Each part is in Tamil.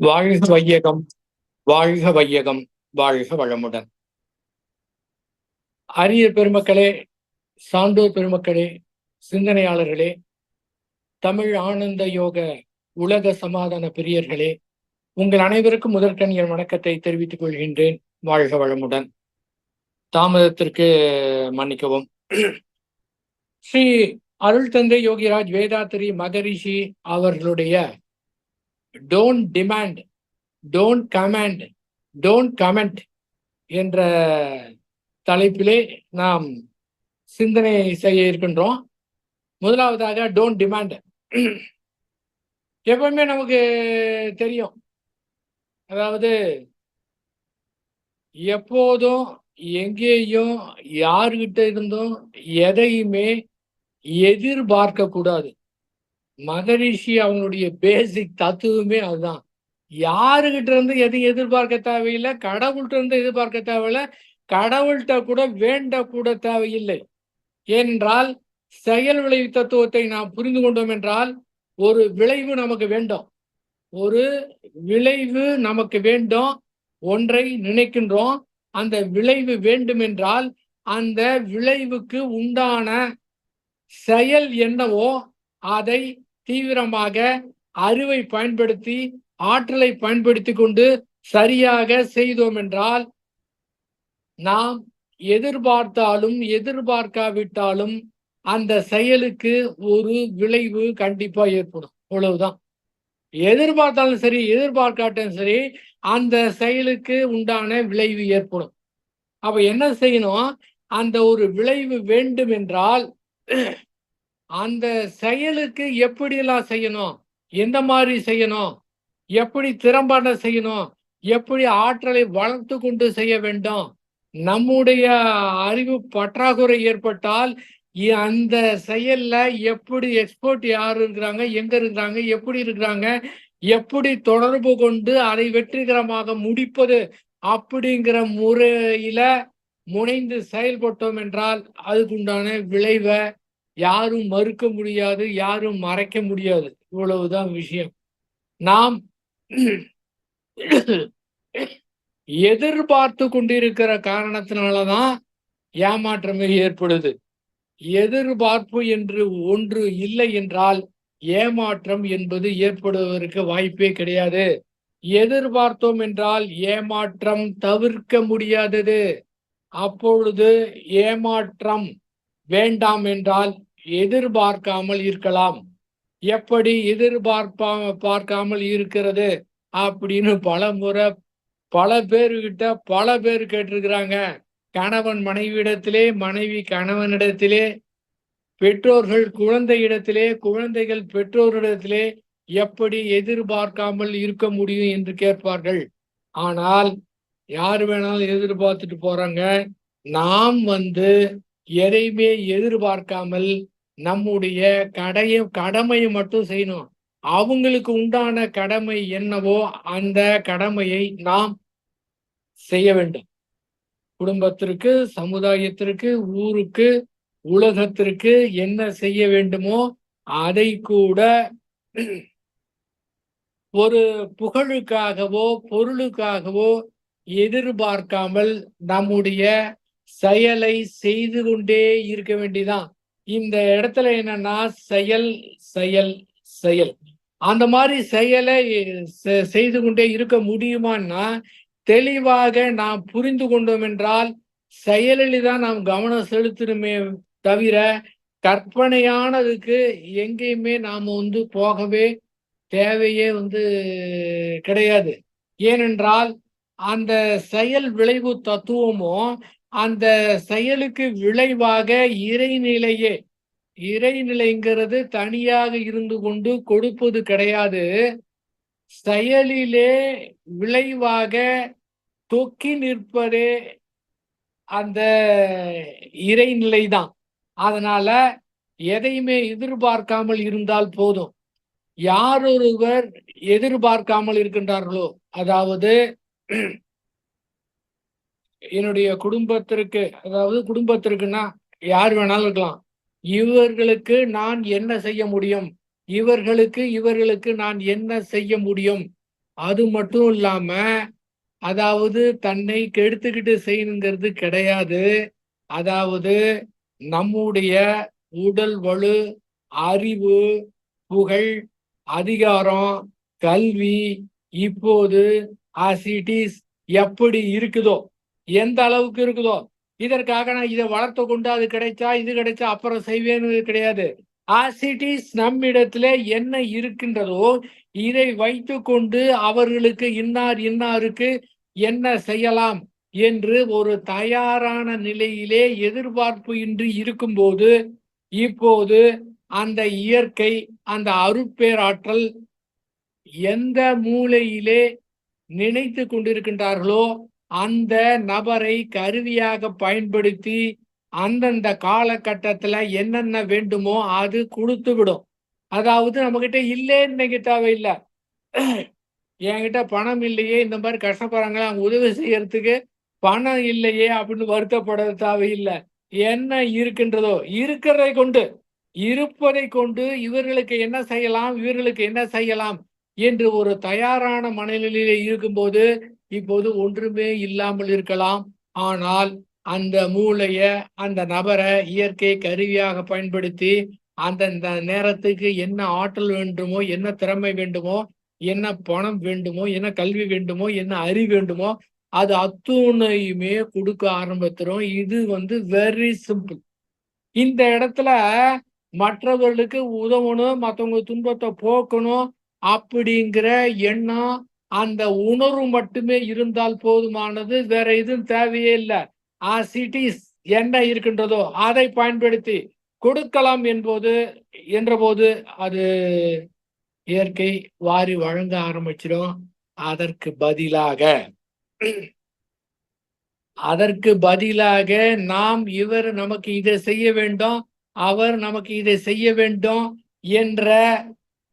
வாழ்க வையகம், வாழ்க வையகம், வாழ்க வளமுடன். அரிய பெருமக்களே, சான்றோர் பெருமக்களே, சிந்தனையாளர்களே, தமிழ் ஆனந்த யோக உலக சமாதான பிரியர்களே, உங்கள் அனைவருக்கும் முதற்கண் என் வணக்கத்தை தெரிவித்துக் கொள்கின்றேன். வாழ்க வளமுடன். தாமதத்திற்கு மன்னிக்கவும். ஸ்ரீ அருள் தந்தை யோகிராஜ் வேதாத்திரி மகரிஷி அவர்களுடைய don't demand, don't command, don't comment என்ற தலைப்பிலே நாம் சிந்தனை செய்ய இருக்கின்றோம். முதலாவதாக டோன்ட் டிமாண்ட். எப்பவுமே நமக்கு தெரியும், அதாவது எப்போதும் எங்கேயும் யாருகிட்ட இருந்தும் எதையுமே எதிர்பார்க்க கூடாது. மகரிஷி அவங்களுடைய பேசிக் தத்துவமே அதுதான். யாருகிட்ட இருந்து எதையும் எதிர்பார்க்க தேவையில்லை, கடவுள்கிட்ட இருந்து எதிர்பார்க்க தேவையில்லை, கடவுள்கிட்ட கூட வேண்டக்கூட தேவையில்லை. ஏனென்றால் செயல் விளைவு தத்துவத்தை நாம் புரிந்து கொண்டோம் என்றால் ஒரு விளைவு நமக்கு வேண்டும். ஒரு விளைவு நமக்கு வேண்டும். ஒன்றை நினைக்கின்றோம், அந்த விளைவு வேண்டும் என்றால் அந்த விளைவுக்கு உண்டான செயல் என்னவோ அதை தீவிரமாக அறிவை பயன்படுத்தி ஆற்றலை பயன்படுத்தி கொண்டு சரியாக செய்தோம் என்றால் நாம் எதிர்பார்த்தாலும் எதிர்பார்க்காவிட்டாலும் அந்த செயலுக்கு ஒரு விளைவு கண்டிப்பா ஏற்படும். அவ்வளவுதான். எதிர்பார்த்தாலும் சரி எதிர்பார்க்காட்டாலும் சரி அந்த செயலுக்கு உண்டான விளைவு ஏற்படும். அப்ப என்ன செய்யணும்? அந்த ஒரு விளைவு வேண்டும் என்றால் அந்த செயலுக்கு எப்படியெல்லாம் செய்யணும், எந்த மாதிரி செய்யணும், எப்படி திறம்பட செய்யணும், எப்படி ஆற்றலை வளர்த்து கொண்டு செய்ய வேண்டும். நம்முடைய அறிவு பற்றாக்குறை ஏற்பட்டால் அந்த செயல்ல எப்படி எக்ஸ்பர்ட் யார் இருக்கிறாங்க, எங்க இருக்கிறாங்க, எப்படி இருக்கிறாங்க, எப்படி தொடர்பு கொண்டு அதை வெற்றிகரமாக முடிப்பது அப்படிங்கிற முறையில முனைந்து செயல்பட்டோம் என்றால் அதுக்குண்டான விளைவை யாரும் மறுக்க முடியாது, யாரும் மறைக்க முடியாது. இவ்வளவுதான் விஷயம். நாம் எதிர்பார்த்து கொண்டிருக்கிற காரணத்தினாலதான் ஏமாற்றமே ஏற்படுது. எதிர்பார்ப்பு என்று ஒன்று இல்லை என்றால் ஏமாற்றம் என்பது ஏற்படுவதற்கு வாய்ப்பே கிடையாது. எதிர்பார்த்தோம் என்றால் ஏமாற்றம் தவிர்க்க முடியாதது. அப்பொழுது ஏமாற்றம் வேண்டாம் என்றால் எதிர்பார்க்காமல் இருக்கலாம். எப்படி பார்க்காமல் இருக்கிறது அப்படின்னு பல முறை பல பேர்கிட்ட பல பேர் கேட்டிருக்கிறாங்க. கணவன் மனைவியிடத்திலே, மனைவி கணவனிடத்திலே, பெற்றோர்கள் குழந்தையிடத்திலே, குழந்தைகள் பெற்றோரிடத்திலே எப்படி எதிர்பார்க்காமல் இருக்க முடியும் என்று கேட்பார்கள். ஆனால் யார் வேணாலும் எதிர்பார்த்துட்டு போறாங்க. நாம் எதையுமே எதிர்பார்க்காமல் நம்முடைய கடமையை மட்டும் செய்யணும். அவங்களுக்கு உண்டான கடமை என்னவோ அந்த கடமையை நாம் செய்ய வேண்டும். குடும்பத்திற்கு, சமுதாயத்திற்கு, ஊருக்கு, உலகத்திற்கு என்ன செய்ய வேண்டுமோ அதை கூட ஒரு புகழுக்காகவோ பொருளுக்காகவோ எதிர்பார்க்காமல் நம்முடைய செயலை செய்து கொண்டே இருக்க வேண்டியதான். இந்த இடத்துல என்னன்னா செயல் செயல் செயல். அந்த மாதிரி செயலை செய்து கொண்டே இருக்க முடியுமான்னா தெளிவாக நாம் புரிந்து கொண்டோம் என்றால் செயலில் தான் நாம் கவனம் செலுத்தணுமே தவிர கற்பனையானதுக்கு எங்கேயுமே நாம் போகவே தேவையே கிடையாது. ஏனென்றால் அந்த செயல் விளைவு தத்துவமும் அந்த செயலுக்கு விளைவாக இறைநிலைங்கிறது தனியாக இருந்து கொண்டு கொடுப்பது கிடையாது. செயலிலே விளைவாக தொக்கி நிற்பதே அந்த இறைநிலைதான். அதனால எதையுமே எதிர்பார்க்காமல் இருந்தால் போதும். யாரொருவர் எதிர்பார்க்காமல் இருக்கின்றார்களோ, அதாவது என்னுடைய குடும்பத்திற்குன்னா யார் வேணாலும் இருக்கலாம். இவர்களுக்கு நான் என்ன செய்ய முடியும், இவர்களுக்கு நான் என்ன செய்ய முடியும் அது மட்டும் இல்லாம அதாவது தன்னை கெடுத்துக்கிட்டு செய்யணுங்கிறது கிடையாது. அதாவது நம்முடைய உடல் வலு, அறிவு, புகழ், அதிகாரம், கல்வி இப்போது as it is எப்படி இருக்குதோ, எந்த அளவுக்கு இருக்குதோ, இதற்காக நான் இதை வளர்த்து கொண்டு அது கிடைச்சா இது கிடைச்சா அப்புறம் செய்வேன்னு கிடையாது. as it is நம்மிடத்திலே என்ன இருக்கின்றதோ இதை வைத்துக்கொண்டு அவர்களுக்கு இன்னாருக்கு என்ன செய்யலாம் என்று ஒரு தயாரான நிலையிலே எதிர்பார்ப்பு இன்றி இருக்கும்போது இப்போது அந்த இயற்கை, அந்த அருட்பேராற்றல் எந்த மூலையிலே நினைத்து கொண்டிருக்கின்றார்களோ அந்த நபரை கருவியாக பயன்படுத்தி அந்தந்த காலகட்டத்துல என்னென்ன வேண்டுமோ அது கொடுத்து விடும். அதாவது நம்ம கிட்ட இல்லேன்னு நினைக்க தேவையில்லை. என்கிட்ட பணம் இல்லையே, இந்த மாதிரி கஷ்டப்படுறாங்க, அவங்க உதவி செய்யறதுக்கு பணம் இல்லையே அப்படின்னு வருத்தப்பட தேவையில்லை. என்ன இருக்கின்றதோ இருக்கிறதை கொண்டு, இருப்பதை கொண்டு இவர்களுக்கு என்ன செய்யலாம், இவர்களுக்கு என்ன செய்யலாம் என்று ஒரு தயாரான மனநிலையிலே இருக்கும்போது இப்போது ஒன்றுமே இல்லாமல் இருக்கலாம். ஆனால் அந்த மூளைய, அந்த நபரை இயற்கை கருவியாக பயன்படுத்தி அந்தந்த நேரத்துக்கு என்ன ஆற்றல் வேண்டுமோ, என்ன திறமை வேண்டுமோ, என்ன பணம் வேண்டுமோ, என்ன கல்வி வேண்டுமோ, என்ன அறிவு வேண்டுமோ அது அத்துணையுமே கொடுக்க ஆரம்பிச்சிடும். இது வெரி சிம்பிள். இந்த இடத்துல மற்றவர்களுக்கு உதவணும், மற்றவங்க துன்பத்தை போக்கணும் அப்படிங்கிற எண்ணம், அந்த உணர்வு மட்டுமே இருந்தால் போதுமானது. வேற எதுவும் தேவையே இல்லை. as it is என்ன இருக்கின்றதோ அதை பயன்படுத்தி கொடுக்கலாம் என்றபோது அது இயற்கை வாரி வழங்க ஆரம்பிச்சிடும். அதற்கு பதிலாக நாம் இவர் நமக்கு இதை செய்ய வேண்டும், அவர் நமக்கு இதை செய்ய வேண்டும் என்ற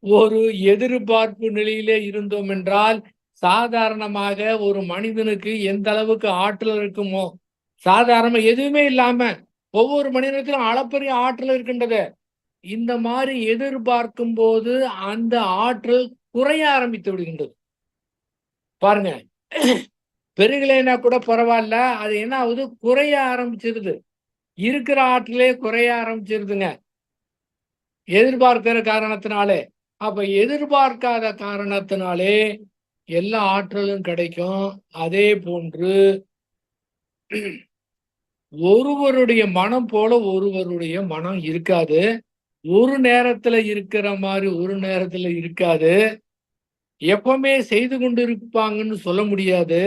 ஒரு எதிர்பார்ப்பு நிலையிலே இருந்தோம் என்றால் சாதாரணமாக ஒரு மனிதனுக்கு எந்த அளவுக்கு ஆற்றல் இருக்குமோ, சாதாரண எதுவுமே இல்லாம ஒவ்வொரு மனிதனுக்கும் அளப்பரிய ஆற்றல் இருக்கின்றது. இந்த மாதிரி எதிர்பார்க்கும் போது அந்த ஆற்றல் குறைய ஆரம்பித்து விடுகின்றது. பாருங்க, பெருகலைன்னா கூட பரவாயில்ல, அது என்ன ஆகுது, குறைய ஆரம்பிச்சிருது. இருக்கிற ஆற்றலே குறைய ஆரம்பிச்சிருதுங்க, எதிர்பார்க்கிற காரணத்தினாலே. அப்ப எதிர்பார்க்காத காரணத்தினாலே எல்லா ஆற்றலும் கிடைக்கும். அதே போன்று ஒருவருடைய மனம் போல ஒருவருடைய மனம் இருக்காது. ஒரு நேரத்துல இருக்கிற மாதிரி ஒரு நேரத்துல இருக்காது. எப்பவுமே செய்து கொண்டு இருப்பாங்கன்னு சொல்ல முடியாது.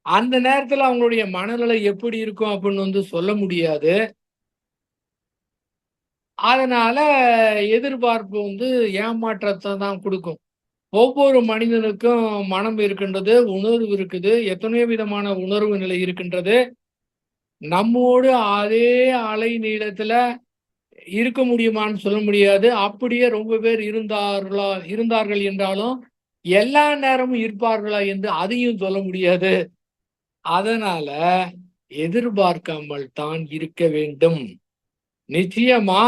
அந்த நேரத்துல அவங்களுடைய மனநிலை எப்படி இருக்கும் அப்படின்னு சொல்ல முடியாது. அதனால எதிர்பார்ப்பு ஏமாற்றத்தை தான் கொடுக்கும். ஒவ்வொரு மனிதனுக்கும் மனம் இருக்கின்றது, உணர்வு இருக்குது, எத்தனையோ விதமான உணர்வு நிலை இருக்கின்றது. நம்மோடு அதே அலை நீளத்துல இருக்க முடியுமான்னு சொல்ல முடியாது. அப்படியே ரொம்ப பேர் இருந்தார்கள் என்றாலும் எல்லா நேரமும் இருப்பார்களா என்று அதையும் சொல்ல முடியாது. அதனால எதிர்பார்க்காமல் தான் இருக்க வேண்டும். நிச்சயமா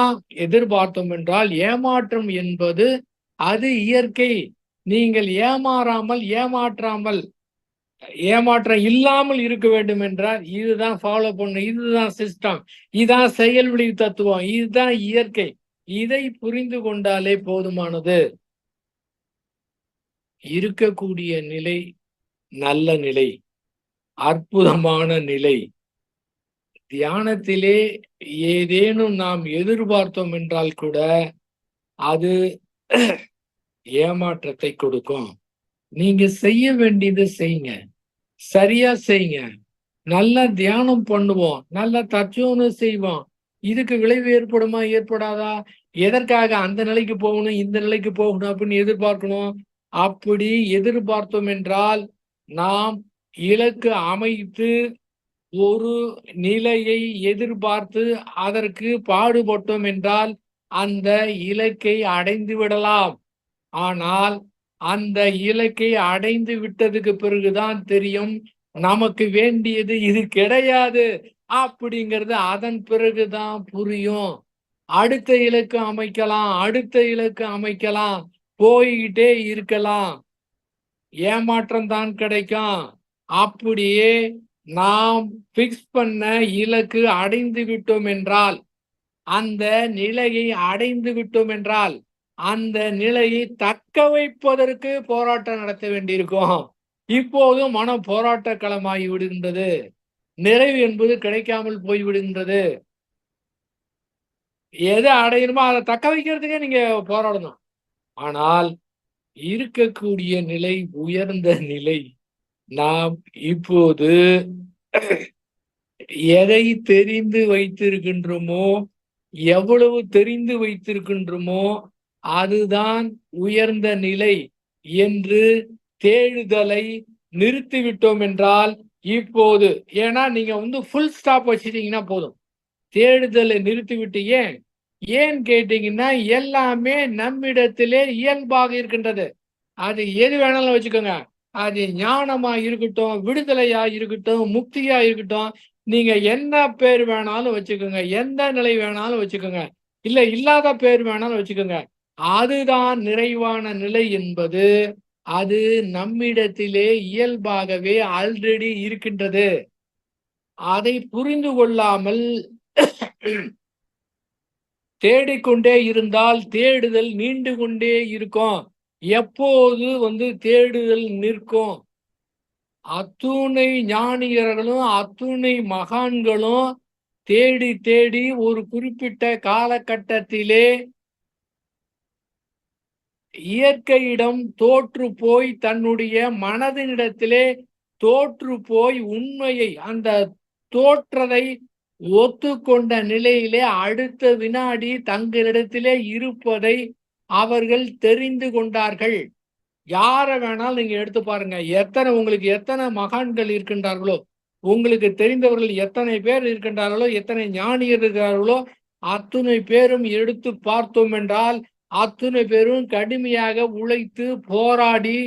எதிர்பார்த்தோம் என்றால் ஏமாற்றம் என்பது அது இயற்கை. நீங்கள் ஏமாற்றம் இல்லாமல் இருக்க வேண்டும் என்றால் இதுதான் ஃபாலோ பண்ணணும், இதுதான் சிஸ்டம், இதுதான் செயல்வழி தத்துவம், இதுதான் இயற்கை. இதை புரிந்து கொண்டாலே போதுமானது. இருக்கக்கூடிய நிலை நல்ல நிலை, அற்புதமான நிலை. தியானத்திலே ஏதேனும் நாம் எதிர்பார்த்தோம் என்றால் கூட அது ஏமாற்றத்தை கொடுக்கும். நீங்க செய்ய வேண்டியது செய்யுங்க, சரியா செய்யுங்க. நல்லா தியானம் பண்ணுவோம், நல்லா தற்சோதனை செய்வோம். இதுக்கு விளைவு ஏற்படுமா, ஏற்படாதா? எதற்காக அந்த நிலைக்கு போகணும், இந்த நிலைக்கு போகணும் அப்படின்னு எதிர்பார்க்கணும்? அப்படி எதிர்பார்த்தோம் என்றால் நாம் இலக்கு அமைத்து ஒரு நிலையை எதிர்பார்த்து அதற்கு பாடுபட்டோம் என்றால் அந்த இலக்கை அடைந்து விடலாம். ஆனால் அந்த இலக்கை அடைந்து விட்டதுக்கு பிறகுதான் தெரியும் நமக்கு வேண்டியது இது கிடையாது அப்படிங்கிறது. அதன் பிறகுதான் புரியும். அடுத்த இலக்கு அமைக்கலாம், போய்கிட்டே இருக்கலாம். ஏமாற்றம் தான் கிடைக்கும். அப்படியே நாம் பிக்ஸ் பண்ண இலக்கு அடைந்து விட்டோம் என்றால், அந்த நிலையை அடைந்து விட்டோம் என்றால், அந்த நிலையை தக்க வைப்பதற்கு போராட்டம் நடத்த வேண்டியிருக்கும். இப்போது மனம் போராட்ட களமாகி விடுகின்றது. நிறைவு என்பது கிடைக்காமல் போய்விடுகின்றது. எதை அடையணுமோ அதை தக்க வைக்கிறதுக்கே நீங்க போராடணும். ஆனால் இருக்கக்கூடிய நிலை உயர்ந்த நிலை. நாம் இப்போது எதை தெரிந்து வைத்திருக்கின்றோமோ, எவ்வளவு தெரிந்து வைத்திருக்கின்றோமோ, அதுதான் உயர்ந்த நிலை என்று தேடுதலை நிறுத்திவிட்டோம் என்றால், இப்போது ஏன்னா நீங்க ஃபுல் ஸ்டாப் வச்சிட்டீங்கன்னா போதும். தேடுதலை நிறுத்திவிட்டு ஏன் கேட்டீங்கன்னா, எல்லாமே நம்மிடத்திலே இயல்பாக இருக்கின்றது. அது எது வேணாலும் வச்சுக்கோங்க. அது ஞானமா இருக்கட்டும், விடுதலையா இருக்கட்டும், முக்தியா இருக்கட்டும். நீங்க என்ன பேர் வேணாலும் வச்சுக்கோங்க. எந்த நிலை வேணாலும் வச்சுக்கோங்க. இல்ல இல்லாத பேர் வேணாலும் வச்சுக்கோங்க. அதுதான் நிறைவான நிலை என்பது, அது நம்மிடத்திலே இயல்பாகவே ஆல்ரெடி இருக்கின்றது. அதை புரிந்து கொள்ளாமல் தேடிக்கொண்டே இருந்தால் தேடுதல் நீண்டு கொண்டே இருக்கும். எப்போது தேடுதல் நிற்கும்? அத்துணை ஞானியர்களும் அத்துணை மகான்களும் தேடி தேடி ஒரு குறிப்பிட்ட காலகட்டத்திலே இயற்கையிடம் தோற்று போய் தன்னுடைய மனதினிடத்திலே தோற்று போய் உண்மையை அந்த தோற்றதை ஒத்துக்கொண்ட நிலையிலே அடுத்த வினாடி தங்களிடத்திலே இருப்பதை அவர்கள் தெரிந்து கொண்டார்கள். யாரை வேணாலும் நீங்க எடுத்து பாருங்க. உங்களுக்கு எத்தனை மகான்கள் இருக்கின்றார்களோ, உங்களுக்கு தெரிந்தவர்கள் எத்தனை பேர் இருக்கின்றார்களோ, எத்தனை ஞானியர் இருக்கிறார்களோ, அத்துணை பேரும் எடுத்து பார்த்தோம் என்றால், அத்துணை பேரும் கடுமையாக உழைத்து போராடி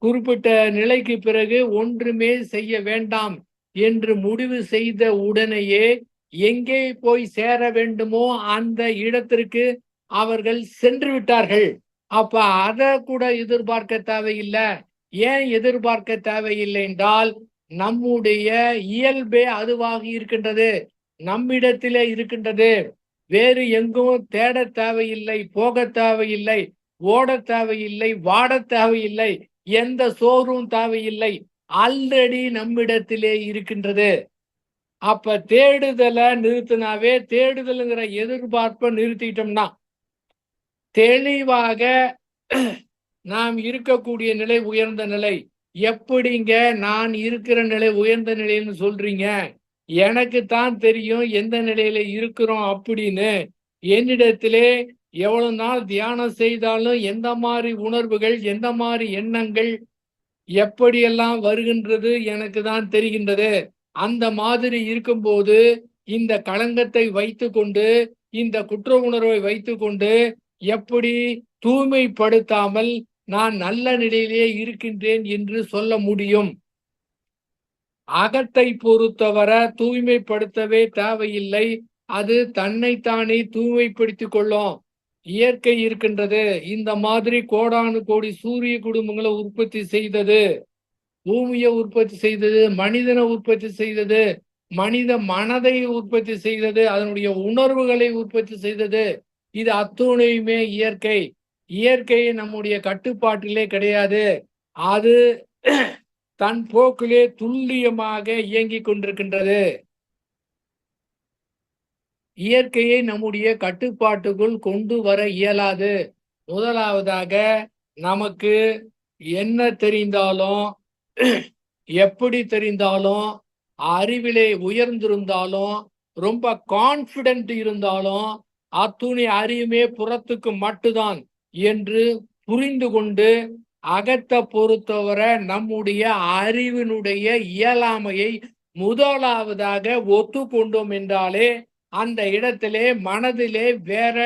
குறிப்பிட்ட நிலைக்கு பிறகு ஒன்றுமே செய்ய வேண்டாம் என்று முடிவு செய்த உடனேயே எங்கே போய் சேர வேண்டுமோ அந்த இடத்திற்கு அவர்கள் சென்று விட்டார்கள். அப்ப அதை கூட எதிர்பார்க்க தேவையில்லை. ஏன் எதிர்பார்க்க தேவையில்லை என்றால், நம்முடைய இயல்பே அதுவாக இருக்கின்றது, நம்மிடத்திலே இருக்கின்றது. வேறு எங்கும் தேட தேவையில்லை, போக தேவையில்லை, ஓட தேவையில்லை, வாட தேவையில்லை, எந்த சோறும் தேவையில்லை. ஆல்ரெடி நம்மிடத்திலே இருக்கின்றது. அப்ப தேடுதலை நிறுத்தினாவே, தேடுதல்ங்கிற எதிர்பார்ப்பை நிறுத்திட்டோம்னா தெளிவாக நாம் இருக்கக்கூடிய நிலை உயர்ந்த நிலை. எப்படிங்க நான் இருக்கிற நிலை உயர்ந்த நிலைன்னு சொல்றீங்க? எனக்கு தான் தெரியும் எந்த நிலையில இருக்கிறோம் அப்படின்னு. என்னிடத்திலே எவ்வளவு நாள் தியானம் செய்தாலும் எந்த மாதிரி உணர்வுகள், எந்த மாதிரி எண்ணங்கள் எப்படியெல்லாம் வருகின்றது எனக்கு தான் தெரிகின்றது. அந்த மாதிரி இருக்கும்போது இந்த களங்கத்தை வைத்துக்கொண்டு, இந்த குற்ற உணர்வை வைத்துக்கொண்டு எப்படி தூய்மைப்படுத்தாமல் நான் நல்ல நிலையிலே இருக்கின்றேன் என்று சொல்ல முடியும்? அகத்தை பொறுத்தவரை தூய்மைப்படுத்தவே தேவையில்லை. அது தன்னைத்தானே தூய்மைப்படுத்திக் கொள்ளும். இயற்கை இருக்கின்றது. இந்த மாதிரி கோடானு கோடி சூரிய குடும்பங்களை உற்பத்தி செய்தது, பூமியை உற்பத்தி செய்தது, மனிதனை உற்பத்தி செய்தது, மனித மனதை உற்பத்தி செய்தது, அதனுடைய உணர்வுகளை உற்பத்தி செய்தது. இது அத்துணையுமே இயற்கை. இயற்கை நம்முடைய கட்டுப்பாட்டிலே கிடையாது. அது தன் போக்கிலே துல்லியமாக இயங்கிக் கொண்டிருக்கின்றது. இயற்கையை நம்முடைய கட்டுப்பாட்டுக்குள் கொண்டு வர இயலாது. முதலாவதாக நமக்கு என்ன தெரிந்தாலும், எப்படி தெரிந்தாலும், அறிவிலே உயர்ந்திருந்தாலும், ரொம்ப கான்பிடென்ட் இருந்தாலும், அத்துணை அறிவுமே புறத்துக்கு மட்டும்தான் என்று புரிந்து கொண்டு, அகத்தை பொறுத்தவரை நம்முடைய அறிவினுடைய இயலாமையை முதலாவதாக ஒத்துக்கொண்டோம் என்றாலே அந்த இடத்திலே மனதிலே வேற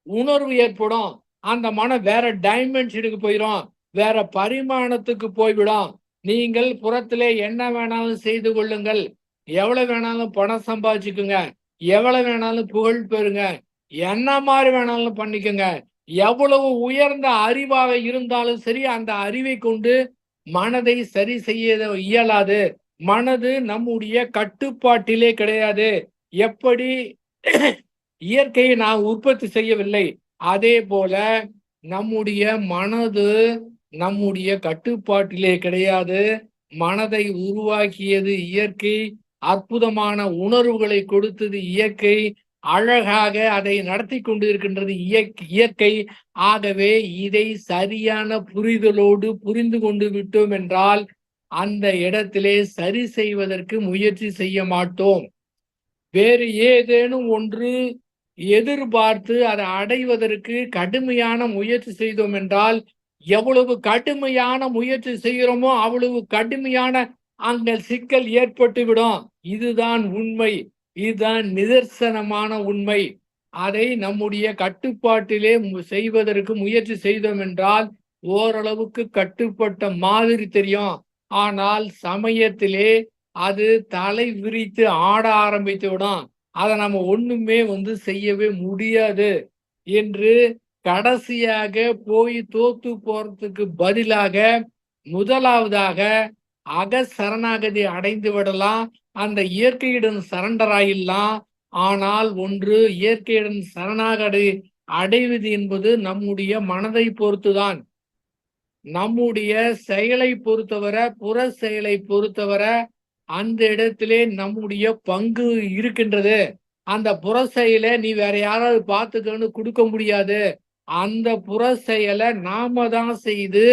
உணர்வு ஏற்படும். அந்த மனம் வேற டைமென்ஷனுக்கு போயிடும், வேற பரிமாணத்துக்கு போய்விடும். நீங்கள் புறத்திலே என்ன வேணாலும் செய்து கொள்ளுங்கள், எவ்வளவு வேணாலும் பணம் சம்பாதிச்சுக்குங்க, எவ்வளவு வேணாலும் புகழ் பெறுங்க, என்ன மாதிரி வேணாலும் பண்ணிக்கோங்க. எவ்வளவு உயர்ந்த அறிவாக இருந்தாலும் சரி, அந்த அறிவை கொண்டு மனதை சரி செய்ய இயலாது. மனது நம்முடைய கட்டுப்பாட்டிலே கிடையாது. எப்படி இயற்கையை நாம் உற்பத்தி செய்யவில்லை, அதே போல நம்முடைய மனது நம்முடைய கட்டுப்பாட்டிலே கிடையாது. மனதை உருவாக்கியது இயற்கை. அற்புதமான உணர்வுகளை கொடுத்தது இயற்கை. அழகாக அதை நடத்தி கொண்டு இருக்கின்றது இயற்கை. ஆகவே இதை சரியான புரிதலோடு புரிந்து கொண்டு விட்டோம் என்றால் அந்த இடத்திலே சரி செய்வதற்கு முயற்சி செய்ய மாட்டோம். வேறு ஏதேனும் ஒன்று எதிர்பார்த்து அதை அடைவதற்கு கடுமையான முயற்சி செய்தோம் என்றால், எவ்வளவு கடுமையான முயற்சி செய்கிறோமோ அவ்வளவு கடுமையான அங்க சிக்கல் ஏற்பட்டுவிடும். இதுதான் உண்மை. இதுதான் நிதர்சனமான உண்மை. அதை நம்முடைய கட்டுப்பாட்டிலே செய்வதற்கு முயற்சி செய்தோம் என்றால் ஓரளவுக்கு கட்டுப்பட்ட மாதிரி தெரியும். ஆனால் சமயத்திலே அது தலை விரித்து ஆட ஆரம்பித்து விடும். அதை நம்ம ஒண்ணுமே செய்யவே முடியாது என்று கடைசியாக போய் தோத்து போறதுக்கு பதிலாக முதலாவதாக அகசரணாகதி அடைந்து விடலாம். அந்த இயற்கையிடம் சரண்டர் ஆயிடலாம். ஆனால் ஒன்று, இயற்கையிடம் சரணாகதி அடைவது என்பது நம்முடைய மனதை பொறுத்துதான். நம்முடைய செயலை பொறுத்தவரை, புற செயலை பொறுத்தவரை அந்த இடத்திலே நம்முடைய பங்கு இருக்கின்றது. அந்த புற செயலை நீ வேற யாராவது பார்த்துக்கன்னு கொடுக்க முடியாது. அந்த புற செயலை நாம தான் செய்து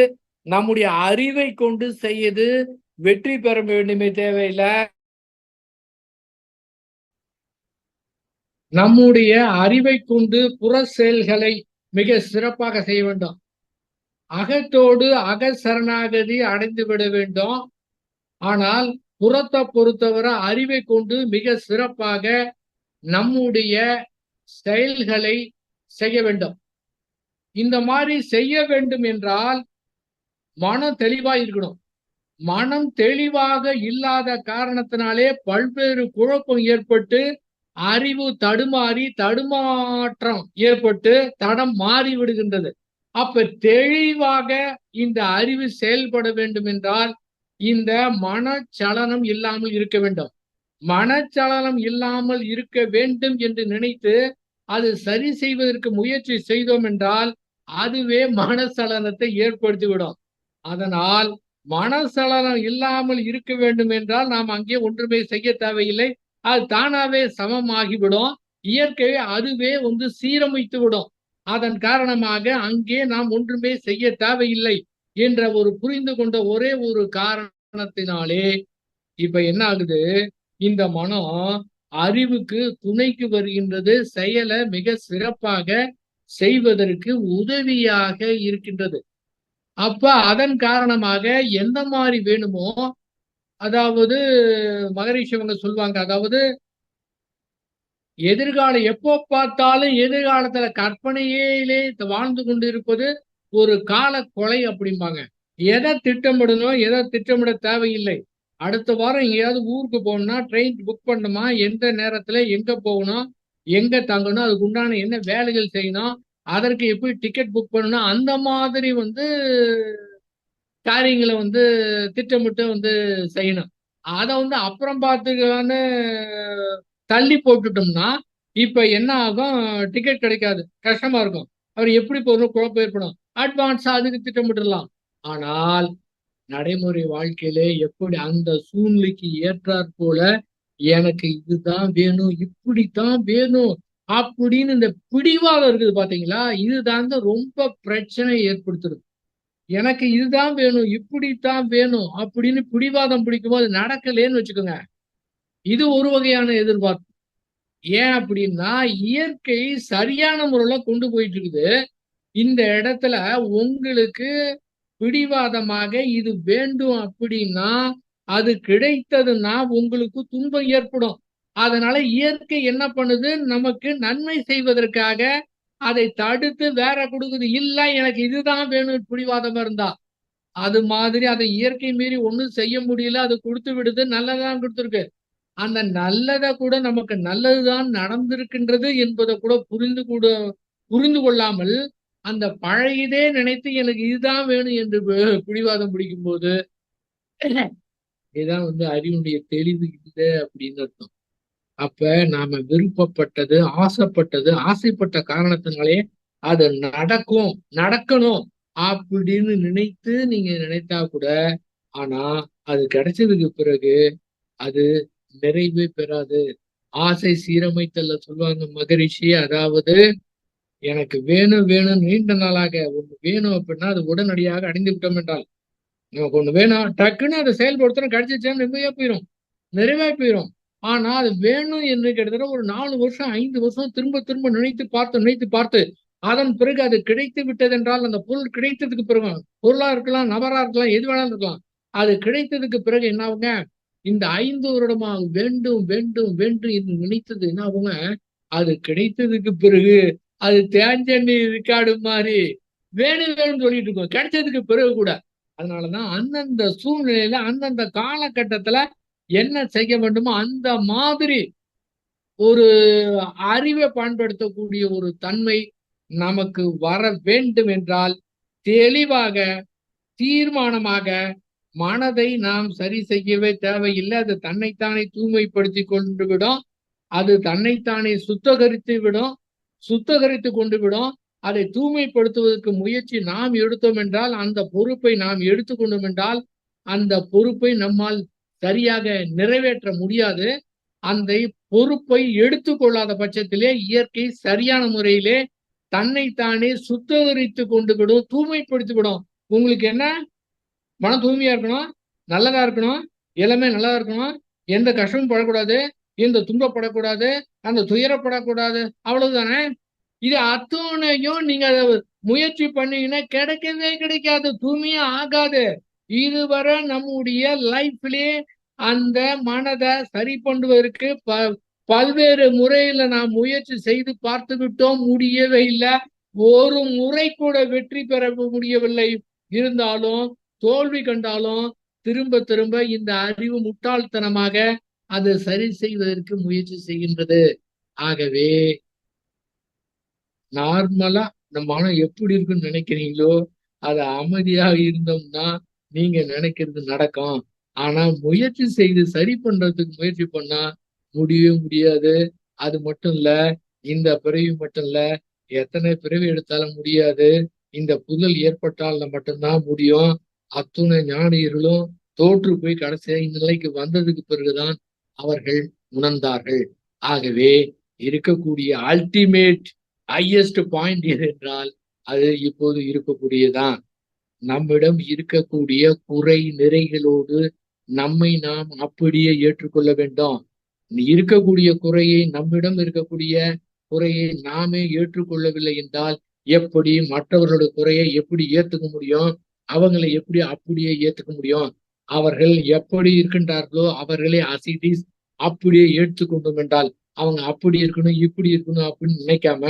நம்முடைய அறிவை கொண்டு செய்து வெற்றி பெற வேண்டுமே தேவையில்லை. நம்முடைய அறிவை கொண்டு புற செயல்களை மிக சிறப்பாக செய்ய வேண்டும். அகத்தோடு அகசரணாகதி அடைந்து விட வேண்டும். ஆனால் புறத்தை பொறுத்தவரை அறிவை கொண்டு மிக சிறப்பாக நம்முடைய செயல்களை செய்ய வேண்டும். இந்த மாதிரி செய்ய வேண்டும் என்றால் மனம் தெளிவா இருக்கணும். மனம் தெளிவாக இல்லாத காரணத்தினாலே பல்வேறு குழப்பம் ஏற்பட்டு அறிவு தடுமாற்றம் ஏற்பட்டு தடம் மாறி விடுகின்றது. அப்ப தெளிவாக இந்த அறிவு செயல்பட வேண்டும் என்றால் இந்த மனச்சலனம் இல்லாமல் இருக்க வேண்டும். மனச்சலனம் இல்லாமல் இருக்க வேண்டும் என்று நினைத்து அது சரி செய்வதற்கு முயற்சி செய்தோம் என்றால் அதுவே மனச்சலனத்தை ஏற்படுத்திவிடும். அதனால் மனச்சலனம் இல்லாமல் இருக்க வேண்டும் என்றால் நாம் அங்கே ஒன்றுமே செய்ய தேவையில்லை. அது தானாவே சமமாகிவிடும். இயற்கை அதுவே சீரமைத்து விடும். அதன் காரணமாக அங்கே நாம் ஒன்றுமே செய்ய தேவையில்லை என்ற ஒரு புரிந்து கொண்ட ஒரே ஒரு காரணத்தினாலே இப்ப என்ன ஆகுது, இந்த மனம் அறிவுக்கு துணைக்கு வருகின்றது. செயலை மிக சிறப்பாக செய்வதற்கு உதவியாக இருக்கின்றது. அப்ப அதன் காரணமாக எந்த மாதிரி வேணுமோ, அதாவது மகரிஷி அவங்க சொல்லுவாங்க, அதாவது எதிர்காலம் எப்போ பார்த்தாலும் எதிர்காலத்துல கற்பனையிலே வாழ்ந்து கொண்டு இருப்பது ஒரு கால கொலை அப்படிம்பாங்க. எதை திட்டமிடணும், எதை திட்டமிட தேவையில்லை. அடுத்த வாரம் எங்கேயாவது ஊருக்கு போகணும்னா ட்ரெயின் புக் பண்ணணுமா, எந்த நேரத்துல எங்க போகணும், எங்க தங்கணும், அதுக்கு உண்டான என்ன வேலைகள் செய்யணும், அதற்கு எப்படி டிக்கெட் புக் பண்ணணும், அந்த மாதிரி காரியங்களை திட்டமிட்டு செய்யணும். அதை அப்புறம் பார்த்துக்கலான்னு தள்ளி போட்டுட்டோம்னா இப்ப என்ன ஆகும், டிக்கெட் கிடைக்காது, கஷ்டமா இருக்கும். அவர் எப்படி போகணும், குழப்பம் ஏற்படும். அட்வான்ஸா அதுக்கு திட்டமிட்டுலாம். ஆனால் நடைமுறை வாழ்க்கையிலே எப்படி அந்த சூழ்நிலைக்கு ஏற்றாற் போல எனக்கு இதுதான் வேணும், இப்படித்தான் வேணும் அப்படின்னு இந்த பிடிவாதம் இருக்குது பாத்தீங்களா, இதுதான் ரொம்ப பிரச்சனை ஏற்படுத்துறது. எனக்கு இதுதான் வேணும், இப்படித்தான் வேணும் அப்படின்னு பிடிவாதம் பிடிக்கும் போது நடக்கலேன்னு வச்சுக்கோங்க, இது ஒரு வகையான எதிர்பார்ப்பு. ஏன் அப்படின்னா இயற்கை சரியான முறையில கொண்டு போயிட்டு இருக்குது. இந்த இடத்துல உங்களுக்கு பிடிவாதமாக இது வேண்டும் அப்படின்னா அது கிடைத்ததுன்னா உங்களுக்கு துன்பம் ஏற்படும். அதனால இயற்கை என்ன பண்ணுது, நமக்கு நன்மை செய்வதற்காக அதை தடுத்து வேற கொடுக்குது. இல்ல எனக்கு இதுதான் வேணும் பிடிவாதமா இருந்தா, அது மாதிரி அதை இயற்கை மீறி ஒண்ணும் செய்ய முடியல, அது கொடுத்து விடுது, நல்லதான் கொடுத்துருக்கு. அந்த நல்லதை கூட நமக்கு நல்லதுதான் நடந்திருக்கின்றது என்பதை கூட புரிந்து கொள்ளாமல் அந்த பழையதே நினைத்து எனக்கு இதுதான் வேணும் என்று பிடிவாதம் பிடிக்கும் போது இதுதான் அறிவுடைய தெளிவு இல்லை அப்படின்னு அர்த்தம். அப்ப நாம விருப்பப்பட்டது, ஆசைப்பட்ட காரணத்தினாலே அது நடக்கணும் அப்படின்னு நினைத்து நீங்க நினைத்தா கூட, ஆனா அது கிடைச்சதுக்கு பிறகு அது நிறைவே பெறாது. ஆசை சீரமைத்தல்ல சொல்லுவாங்க மகரிஷி, அதாவது எனக்கு வேணும் நீண்ட நாளாக ஒண்ணு வேணும் அப்படின்னா அது உடனடியாக அடைந்து விட்டோம் என்றால், நமக்கு ஒண்ணு வேணும் டக்குன்னு அதை செயல்படுத்தணும், கிடைச்சிச்சேன்னு நிம்மதியா போயிடும், நிறைவா போயிடும். ஆனா அது வேணும் என்று கிட்டத்தட்ட ஒரு 4 வருஷம் 5 வருஷம் திரும்ப திரும்ப நினைத்து பார்த்து அதன் பிறகு அது கிடைத்து விட்டது என்றால், அந்த பொருள் கிடைத்ததுக்கு பிறகு, பொருளா இருக்கலாம், நபரா இருக்கலாம், எது வேணாலும் இருக்கலாம், அது கிடைத்ததுக்கு பிறகு என்ன ஆகுங்க, இந்த 5 வருடமாக வேண்டும் என்று நினைத்தது என்ன ஆகுங்க, அது கிடைத்ததுக்கு பிறகு அது தேஞ்சண்ணி இருக்காடு மாதிரி வேணும்னு சொல்லிட்டு இருக்கோம் கிடைச்சதுக்கு பிறகு கூட. அதனாலதான் அந்தந்த சூழ்நிலையில அந்தந்த காலகட்டத்துல என்ன செய்ய வேண்டுமோ அந்த மாதிரி ஒரு அறிவை பயன்படுத்தக்கூடிய ஒரு தன்மை நமக்கு வர வேண்டும் என்றால், தெளிவாக தீர்மானமாக மனதை நாம் சரி செய்யவே தேவையில்லை. அது தன்னைத்தானே தூய்மைப்படுத்தி கொண்டு விடும், அது தன்னைத்தானே சுத்தகரித்து கொண்டு விடும். அதை தூய்மைப்படுத்துவதற்கு முயற்சி நாம் எடுத்தோம் என்றால், அந்த பொறுப்பை நாம் எடுத்துக்கொண்டோம் என்றால், அந்த பொறுப்பை நம்மால் சரியாக நிறைவேற்ற முடியாது. அந்த பொறுப்பை எடுத்துக்கொள்ளாத பட்சத்திலே இயற்கை சரியான முறையிலே தன்னைத்தானே சுத்தகரித்து கொண்டு விடும், தூய்மைப்படுத்தி விடும். உங்களுக்கு என்ன, மனம் தூய்மையா இருக்கணும், நல்லதா இருக்கணும், எல்லாமே நல்லதா இருக்கணும், எந்த கஷ்டமும் படக்கூடாது, எந்த துன்பப்படக்கூடாது, அந்த துயரப்படக்கூடாது, அவ்வளவுதானே. இது அத்தனையும் நீங்க முயற்சி பண்ணீங்கன்னா கிடைக்காது, தூய்மையா ஆகாது. இதுவரை நம்முடைய லைஃப்லயே அந்த மனதை சரி பண்ணுவதற்கு பல்வேறு முறையில நாம் முயற்சி செய்து பார்த்து விட்டோம், முடியவே இல்லை. ஒரு முறை கூட வெற்றி பெற முடியவில்லை. இருந்தாலும் தோல்வி கண்டாலும் திரும்ப திரும்ப இந்த அறிவு முட்டாள்தனமாக அதை சரி செய்வதற்கு முயற்சி செய்கின்றது. ஆகவே நார்மலா நம்ம மனம் எப்படி இருக்குன்னு நினைக்கிறீங்களோ அது அமைதியாக இருந்தோம்னா நீங்க நினைக்கிறது நடக்கும். ஆனா முயற்சி செய்து சரி பண்றதுக்கு முயற்சி பண்ணா முடியவே முடியாது. அது மட்டும் இல்ல, இந்த பிறவி மட்டும் இல்ல, எத்தனை பிறவி எடுத்தாலும் முடியாது. இந்த புதல் ஏற்பட்டால் மட்டும்தான் முடியும். அத்துணை ஞானியர்களும் தோற்று போய் கடைசியா இந்த நிலைக்கு வந்ததுக்கு பிறகுதான் அவர்கள் உணர்ந்தார்கள். ஆகவே இருக்கக்கூடிய அல்டிமேட் ஹையஸ்ட் பாயிண்ட் எது என்றால் அது இப்போது இருக்கக்கூடியதான். நம்மிடம் இருக்கக்கூடிய குறை நிறைகளோடு நம்மை நாம் அப்படியே ஏற்றுக்கொள்ள வேண்டும். இருக்கக்கூடிய குறையை, நம்மிடம் இருக்கக்கூடிய குறையை நாமே ஏற்றுக்கொள்ளவில்லை என்றால் எப்படி மற்றவர்களோட குறையை எப்படி ஏத்துக்க முடியும், அவங்களை எப்படி அப்படியே ஏத்துக்க முடியும்? அவர்கள் எப்படி இருக்கின்றார்களோ அவர்களே அசிடிஸ் அப்படியே ஏற்றுக்கொண்டோம் என்றால், அவங்க அப்படி இருக்கணும் இப்படி இருக்கணும் அப்படின்னு நினைக்காம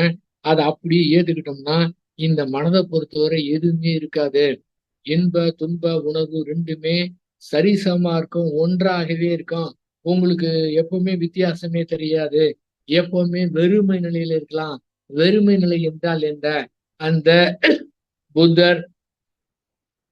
அதை அப்படியே ஏத்துக்கிட்டோம்னா இந்த மனதை பொறுத்தவரை எதுவுமே இருக்காது. இன்ப துன்ப உணர்வு ரெண்டுமே சரிசமா இருக்கும், ஒன்றாகவே இருக்கும். உங்களுக்கு எப்பவுமே வித்தியாசமே தெரியாது. எப்பவுமே வெறுமை நிலையில இருக்கலாம். வெறுமை நிலை என்றால் என்ன? அந்த புத்தர்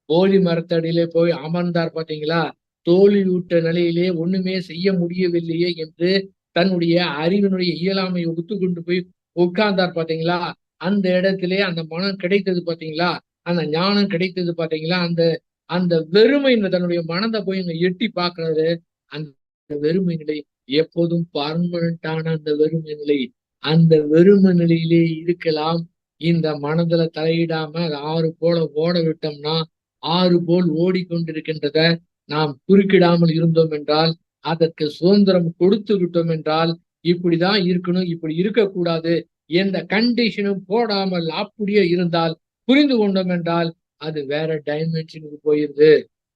போலி மரத்தடியிலே போய் அமர்ந்தார் பார்த்தீங்களா, தோல்வியுற்ற நிலையிலே ஒண்ணுமே செய்ய முடியவில்லையே என்று தன்னுடைய அறிவினுடைய இயலாமையை ஒத்துக்கொண்டு போய் உட்கார்ந்தார் பார்த்தீங்களா, அந்த இடத்திலே அந்த மனம் கிடைத்தது பார்த்தீங்களா, அந்த ஞானம் கிடைத்தது பார்த்தீங்களா, அந்த அந்த வெறுமை தன்னுடைய மனதை போய் எட்டி பார்க்கறது. அந்த வெறுமை நிலை எப்போதும் பர்மனண்டான அந்த வெறுமை நிலை. அந்த வெறுமை நிலையிலே இருக்கலாம். இந்த மனதுல தலையிடாம அது ஆறு போல ஓட விட்டோம்னா ஆறு போல் ஓடிக்கொண்டிருக்கின்றத நாம் குறுக்கிடாமல் இருந்தோம் என்றால், அதற்கு சுதந்திரம் கொடுத்து விட்டோம் என்றால், இப்படிதான் இருக்கணும், இப்படி இருக்கக்கூடாது, எந்த கண்டிஷனும் போடாமல் அப்படியே இருந்தால், புரிந்து கொண்டோம் என்றால் அது வேற டைமென்ஷனுக்கு போயிருது.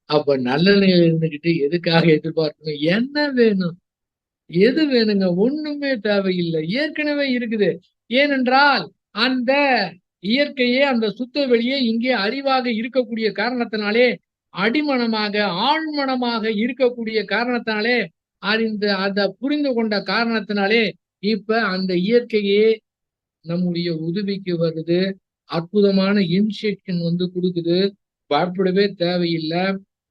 அப்ப நல்ல நிலையில இருந்துகிட்டு எதுக்காக எதிர்பார்க்கணும்? என்ன வேணும், எது வேணுங்க? ஒண்ணுமே தேவையில்லை, ஏற்கனவே இருக்குது. ஏனென்றால் அந்த இயற்கையே, அந்த சுத்த வெளியே இங்கே அறிவாக இருக்கக்கூடிய காரணத்தினாலே, அடிமனமாக ஆழ்மனமாக இருக்கக்கூடிய காரணத்தினாலே, அதை புரிந்து கொண்ட காரணத்தினாலே இப்ப அந்த இயற்கையே நம்முடைய உதவிக்கு வருது. அற்புதமான இன்ஸ்ட்ரக்ஷன் கொடுக்குது. பயப்படவே தேவையில்லை.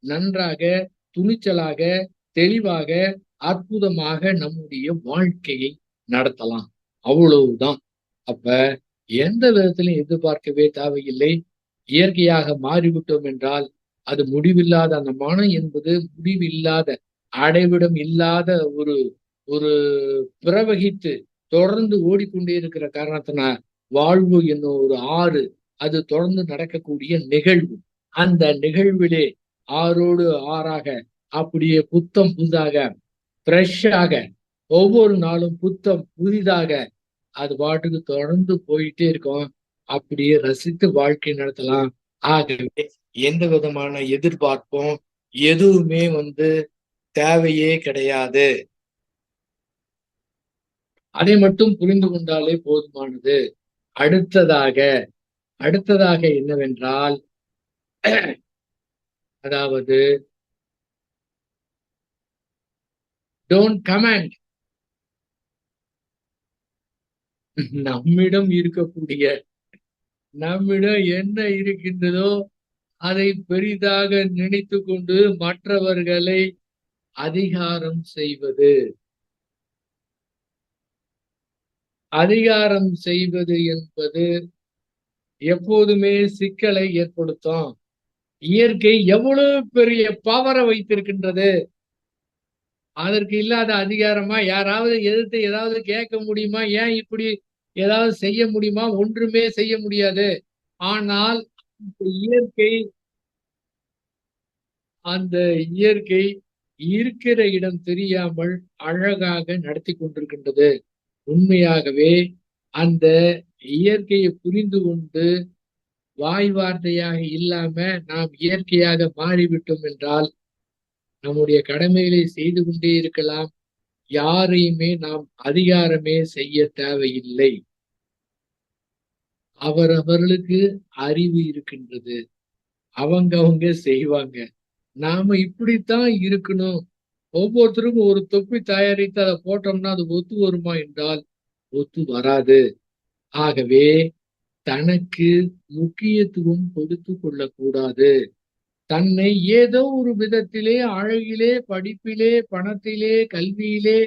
நன்றாக, துணிச்சலாக, தெளிவாக, அற்புதமாக நம்முடைய வாழ்க்கையை நடத்தலாம். அவ்வளவுதான். அப்ப எந்த விதத்திலும் எதிர்பார்க்கவே தேவையில்லை. இயற்கையாக மாறிவிட்டோம் என்றால் அது முடிவில்லாத, அந்த மனம் என்பது முடிவில்லாத, அடைவிடம் இல்லாத ஒரு ஒரு பிரவகித்து தொடர்ந்து ஓடிக்கொண்டே இருக்கிற காரணத்தினால் வாழ்வு என்னும் ஒரு ஆறு அது தொடர்ந்து நடக்கக்கூடிய நிகழ்வு. அந்த நிகழ்விலே ஆறோடு ஆறாக அப்படியே புத்தம் புதிதாக, ஃப்ரெஷ்ஷாக, ஒவ்வொரு நாளும் புத்தம் புதிதாக அது பாட்டுக்கு தொடர்ந்து போயிட்டே இருக்கும். அப்படியே ரசித்து வாழ்க்கை நடத்தலாம். ஆகவே எந்த விதமான எதிர்பார்ப்பும் எதுவுமே தேவையே கிடையாது. அதை மட்டும் புரிந்து கொண்டாலே போதுமானது. அடுத்ததாக அடுத்ததாக என்னவென்றால், அதாவது டோன்ட் கமெண்ட். நம்மிடம் இருக்கக்கூடிய, நம்மிடம் என்ன இருக்கின்றதோ அதை பெரிதாக நினைத்து கொண்டு மற்றவர்களை அதிகாரம் செய்வது. அதிகாரம் செய்வது என்பது எப்போதுமே சிக்கலை ஏற்படுத்தும். இயற்கை எவ்வளவு பெரிய பவரை வைத்திருக்கின்றது. அதற்கு இல்லாத அதிகாரமா? யாராவது எதிர்த்து ஏதாவது கேட்க முடியுமா? ஏன் இப்படி ஏதாவது செய்ய முடியுமா? ஒன்றுமே செய்ய முடியாது. ஆனால் இயற்கை அந்த இயற்கை இருக்கிற இடம் தெரியாமல் அழகாக நடத்தி கொண்டிருக்கின்றது. உண்மையாகவே அந்த இயற்கையை புரிந்து கொண்டு வாய் வார்த்தையாக இல்லாம நாம் இயற்கையாக மாறிவிட்டோம் என்றால் நம்முடைய கடமைகளை செய்து கொண்டே இருக்கலாம். யாரையுமே நாம் அதிகாரமே செய்ய தேவையில்லை. அவரவர்களுக்கு அறிவு இருக்கின்றது. அவங்க செய்வாங்க. நாம இப்படித்தான் இருக்கணும். ஒவ்வொருத்தருக்கும் ஒரு தொப்பி தயாரித்து அதை போட்டோம்னா அது ஒத்து வருமா என்றால் ஒத்து வராது. ஆகவே தனக்கு முக்கியத்துவம் கொடுத்து கொள்ளக்கூடாது. தன்னை ஏதோ ஒரு விதத்திலே, அழகிலே, படிப்பிலே, பணத்திலே, கல்வியிலே,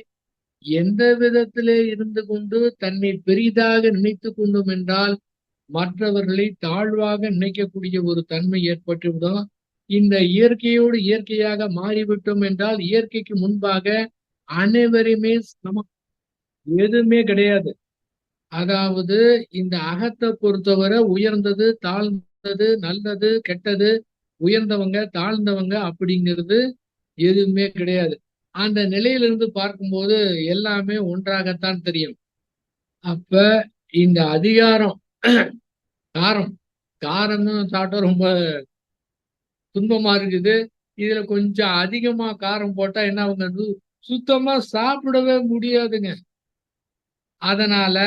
எந்த விதத்திலே இருந்து கொண்டு தன்னை பெரிதாக நினைத்து கொண்டோம் என்றால் மற்றவர்களை தாழ்வாக நினைக்கக்கூடிய ஒரு தன்மை ஏற்பட்டுவிடும். இந்த இயற்கையோடு இயற்கையாக மாறிவிட்டோம் என்றால் இயற்கைக்கு முன்பாக அனைவருமே சமம். எதுவுமே கிடையாது. அதாவது இந்த அகத்தை பொறுத்தவரை உயர்ந்தது, தாழ்ந்தது, நல்லது, கெட்டது, உயர்ந்தவங்க, தாழ்ந்தவங்க அப்படிங்கிறது எதுவுமே கிடையாது. அந்த நிலையிலிருந்து பார்க்கும்போது எல்லாமே ஒன்றாகத்தான் தெரியும். அப்ப இந்த அதிகாரம் காரம் காரம்னு சாப்பிட்டா ரொம்ப துன்பமா இருக்குது. இதுல கொஞ்சம் அதிகமா காரம் போட்டா என்ன ஆகுங்க? சுத்தமா சாப்பிடவே முடியாதுங்க. அதனால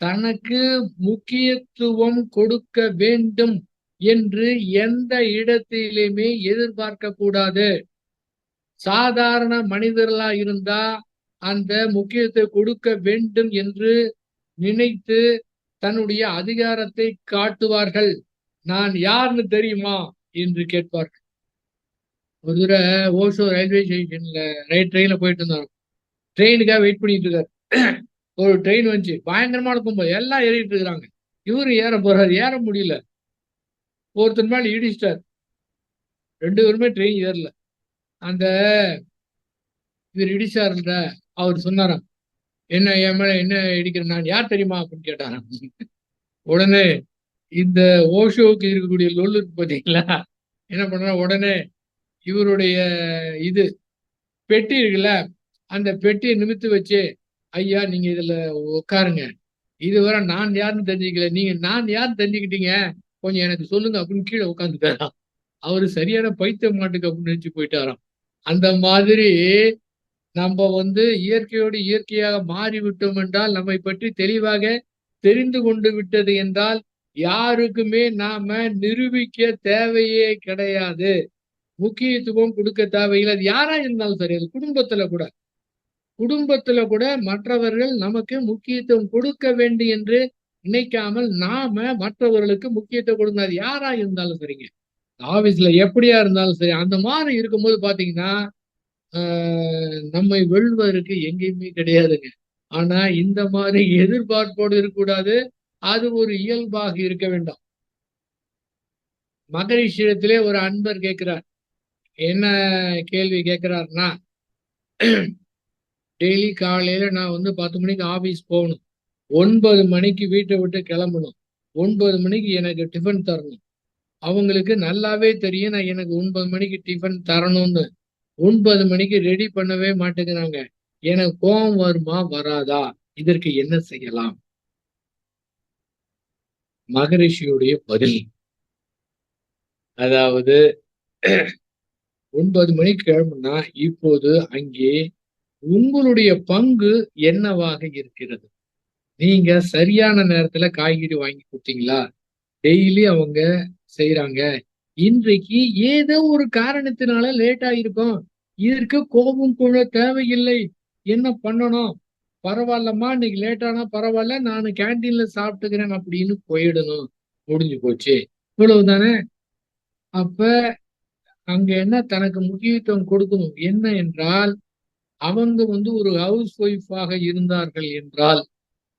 தனக்கு முக்கியத்துவம் கொடுக்க வேண்டும் என்று எந்த இடத்திலுமே எதிர்பார்க்க கூடாது. சாதாரண மனிதர்களா இருந்தா அந்த முக்கியத்தை கொடுக்க வேண்டும் என்று நினைத்து தன்னுடைய அதிகாரத்தை காட்டுவார்கள். நான் யாருன்னு தெரியுமா என்று கேட்பார்கள். ஒரு தடவை ஓஷோ ரயில்வே ஸ்டேஷன்ல ட்ரெயின்ல போயிட்டு இருந்தாங்க. ட்ரெயினுக்காக வெயிட் பண்ணிட்டு இருக்காரு. ஒரு ட்ரெயின் வந்துச்சு, பயங்கரமான கும்பல், எல்லாம் ஏறிட்டு இருக்கிறாங்க. இவரு ஏற போறாரு, ஏற முடியல. ஒருத்தர் மேல இடிச்சிட்டார். 2 பேருமே ட்ரெயின் ஏறல. அந்த இவர் இடிச்சாருன்ற அவர் சொன்னாராம், என்ன என் மேல என்ன இடிக்கிற, நான் யார் தெரியுமா அப்படின்னு கேட்டாராம். உடனே இந்த ஓஷோவுக்கு இருக்கக்கூடிய லொல்லு இருக்கு பார்த்தீங்களா, என்ன பண்றா, உடனே இவருடைய இது பெட்டி இருக்குல்ல, அந்த பெட்டியை நிமித்து வச்சு, ஐயா நீங்க இதுல உட்காருங்க, இதுவரை நான் யாருன்னு தெரிஞ்சுக்கல, நீங்க நான் யாருன்னு தெரிஞ்சுக்கிட்டீங்க, கொஞ்சம் எனக்கு சொல்லுங்க அப்படின்னு கீழே உட்காந்துட்டாராம். அவரு சரியான பைத்தியம் மாட்டுக்கு அப்படின்னு நினைச்சு போயிட்டாராம். அந்த மாதிரி நம்ம இயற்கையோடு இயற்கையாக மாறிவிட்டோம் என்றால், நம்மை பற்றி தெளிவாக தெரிந்து கொண்டு விட்டது என்றால் யாருக்குமே நாம நிரூபிக்க தேவையே கிடையாது. முக்கியத்துவம் கொடுக்க தேவையில்லை. அது யாரா இருந்தாலும் சரி, அது குடும்பத்துல கூட மற்றவர்கள் நமக்கு முக்கியத்துவம் கொடுக்க வேண்டும் என்று நினைக்காமல் நாம மற்றவர்களுக்கு முக்கியத்துவம் கொடுங்க. அது யாரா இருந்தாலும் சரிங்க, ஆபீஸ்ல எப்படியா இருந்தாலும் சரி. அந்த மாதிரி இருக்கும்போது பாத்தீங்கன்னா நம்மை வெல்வதற்கு எங்கேயுமே கிடையாதுங்க. ஆனா இந்த மாதிரி எதிர்பார்ப்போடு இருக்கக்கூடாது. அது ஒரு இயல்பாக இருக்க வேண்டும். மகரிஷியிடத்திலே ஒரு அன்பர் கேட்கிறார். என்ன கேள்வி கேட்கிறார்னா, டெய்லி காலையில நான் 10 மணிக்கு ஆபீஸ் போகணும். 9 மணிக்கு வீட்டை விட்டு கிளம்பணும். 9 மணிக்கு எனக்கு டிஃபன் தரணும். அவங்களுக்கு நல்லாவே தெரியும் நான் எனக்கு 9 மணிக்கு டிஃபன் தரணும்னு. 9 மணிக்கு ரெடி பண்ணவே மாட்டேங்கிறாங்க. எனக்கு கோபம் வருமா வராதா? இதற்கு என்ன செய்யலாம்? மகரிஷியுடைய பதில், அதாவது 9 மணிக்கு கிளம்புனா இப்போது அங்கே உங்களுடைய பங்கு என்னவாக இருக்கிறது? நீங்க சரியான நேரத்துல காய்கறி வாங்கி கொடுத்தீங்களா? டெய்லி அவங்க செய்யறாங்க. இன்றைக்கு ஏதோ ஒரு காரணத்தினால லேட் ஆயிருக்கும். இதற்கு கோபம் கொள்ள தேவையில்லை. என்ன பண்ணணும்? பரவாயில்லம்மா, இன்னைக்கு லேட் ஆனா பரவாயில்ல, நான் கேன்டீன்ல சாப்பிட்டுக்கிறேன் அப்படின்னு போயிடணும். முடிஞ்சு போச்சு. இவ்வளவுதானே. அப்ப அங்க என்ன தனக்கு முக்கியத்துவம் கொடுக்கணும். என்ன என்றால், அவங்க ஒரு ஹவுஸ் ஒய்ஃபாக இருந்தார்கள் என்றால்,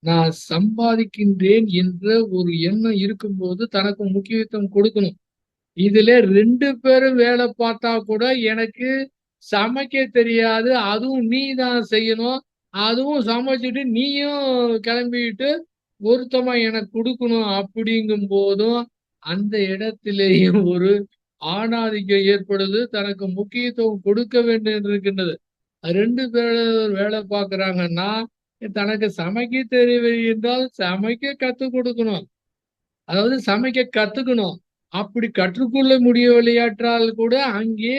நான் சம்பாதிக்கின்றேன் என்ற ஒரு எண்ணம் இருக்கும்போது தனக்கு முக்கியத்துவம் கொடுக்கணும். இதுல 2 பேரும் வேலை பார்த்தா கூட எனக்கு சமைக்க தெரியாது, அதுவும் நீ தான் செய்யணும், அதுவும் சமைச்சிட்டு நீயும் கிளம்பிட்டு பொருத்தமா எனக்கு கொடுக்கணும் அப்படிங்கும் போதும் அந்த இடத்திலேயும் ஒரு ஆணாதிக்கம் ஏற்படுது. தனக்கு முக்கியத்துவம் கொடுக்க வேண்டும் இருக்கின்றது. 2 பேர் வேலை பார்க்குறாங்கன்னா, தனக்கு சமைக்க தெரியவில்லை என்றால் சமைக்க கத்துக் கொடுக்கணும். அதாவது சமைக்க கத்துக்கணும். அப்படி கற்றுக்கொள்ள முடியவில்லையாற்றால் கூட அங்கே